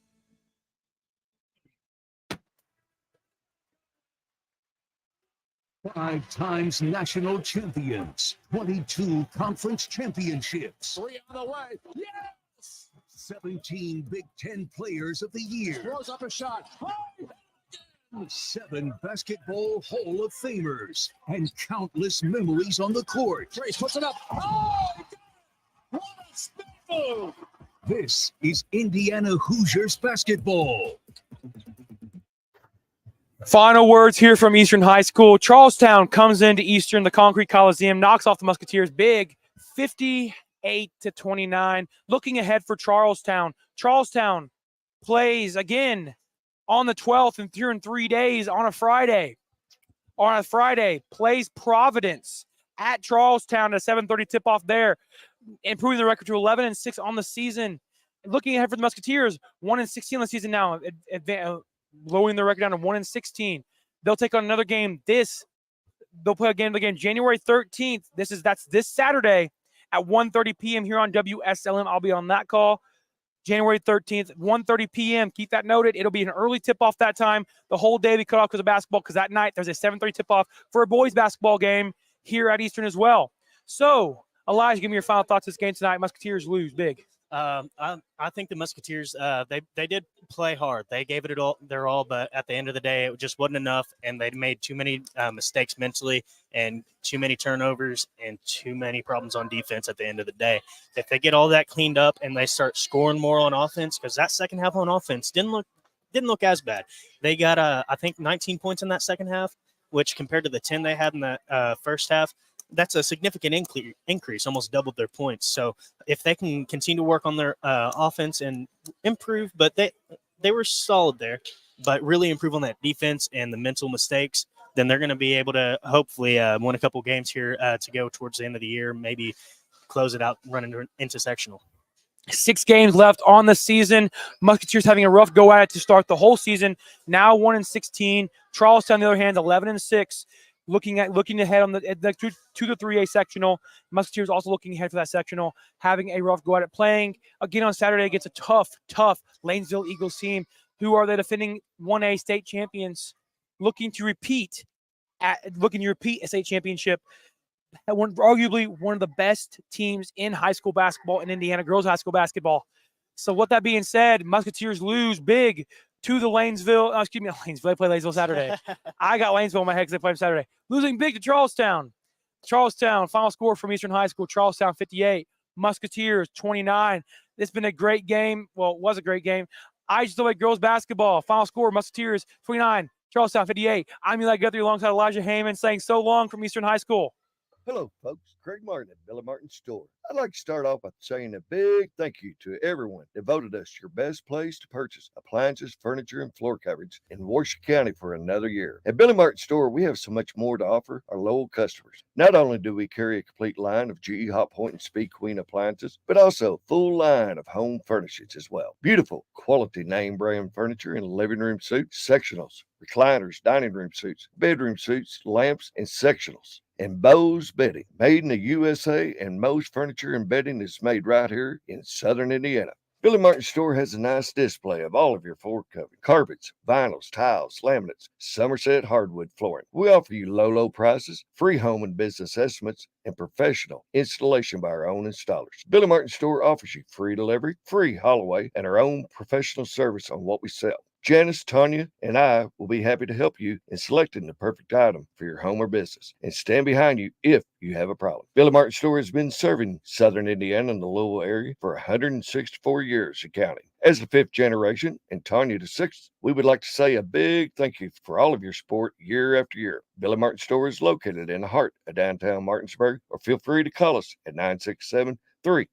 5 times national champions, 22 conference championships. 3 on the way. Yes! 17 Big Ten Players of the Year. Throws up a shot. 7 basketball Hall of Famers, and countless memories on the court. Trace puts it up. Oh, what a spin move! This is Indiana Hoosiers basketball. Final words here from Eastern High School. Charlestown comes into Eastern, the Concrete Coliseum, knocks off the Musketeers big, 58-29. Looking ahead for Charlestown. Charlestown plays again on the 12th and here in 3 days on a Friday. On a Friday, plays Providence at Charlestown at 7:30 tip-off there, improving the record to 11-6 on the season. Looking ahead for the Musketeers, 1-16 on the season now, lowering their record down to 1-16. They'll take on another game. They'll play a game January 13th. That's this Saturday at 1:30 p.m. here on WSLM. I'll be on that call. January 13th, 1:30 p.m. Keep that noted. It'll be an early tip-off that time. The whole day will be cut off because of basketball, because that night there's a 7:30 tip-off for a boys basketball game here at Eastern as well. So, Elijah, give me your final thoughts on this game tonight. Musketeers lose big. I think the Musketeers, they did play hard. They gave it their all, but at the end of the day, it just wasn't enough, and they made too many mistakes mentally and too many turnovers and too many problems on defense at the end of the day. If they get all that cleaned up and they start scoring more on offense, because that second half on offense didn't look as bad. They got, I think, 19 points in that second half, which compared to the 10 they had in the first half, that's a significant increase, almost doubled their points. So if they can continue to work on their offense and improve, but they were solid there, but really improve on that defense and the mental mistakes, then they're going to be able to hopefully win a couple games here to go towards the end of the year, maybe close it out running into sectional. 6 games left on the season. Musketeers having a rough go at it to start the whole season. Now 1-16. Charlestown, on the other hand, 11-6. Looking ahead on to the 3A sectional. Musketeers also looking ahead for that sectional, having a rough go at it. Playing again on Saturday against a tough Lanesville Eagles team, who are the defending 1A state champions, looking to repeat a state championship. Arguably one of the best teams in high school basketball in Indiana, girls high school basketball. So with that being said, Musketeers lose big to the Lanesville. Lanesville. They play Lanesville Saturday. I got Lanesville in my head because they play Saturday. Losing big to Charlestown. Charlestown, final score from Eastern High School, Charlestown 58, Musketeers 29. It's been a great game. Well, it was a great game. I just like girls basketball. Final score, Musketeers 29, Charlestown 58. I'm Eli Guthrie alongside Elijah Heyman saying so long from Eastern High School. Hello, folks. Craig Martin at Billy Martin Store. I'd like to start off by saying a big thank you to everyone that voted us your best place to purchase appliances, furniture, and floor coverage in Washoe County for another year. At Billy Martin Store, we have so much more to offer our loyal customers. Not only do we carry a complete line of GE Hot Point and Speed Queen appliances, but also a full line of home furnishings as well. Beautiful, quality name brand furniture and living room suites, sectionals, recliners, dining room suites, bedroom suites, lamps, and sectionals. And Bose Bedding, made in the USA, and Moe's Furniture and Bedding is made right here in Southern Indiana. Billy Martin Store has a nice display of all of your floor covering, carpets, vinyls, tiles, laminates, Somerset hardwood flooring. We offer you low prices, free home and business estimates, and professional installation by our own installers. Billy Martin Store offers you free delivery, free haul away, and our own professional service on what we sell. Janice, Tanya, and I will be happy to help you in selecting the perfect item for your home or business and stand behind you if you have a problem. Billy Martin Store has been serving Southern Indiana and the Louisville area for 164 years and counting. As the fifth generation and Tanya the sixth, we would like to say a big thank you for all of your support year after year. Billy Martin Store is located in the heart of downtown Martinsburg, or feel free to call us at 967-3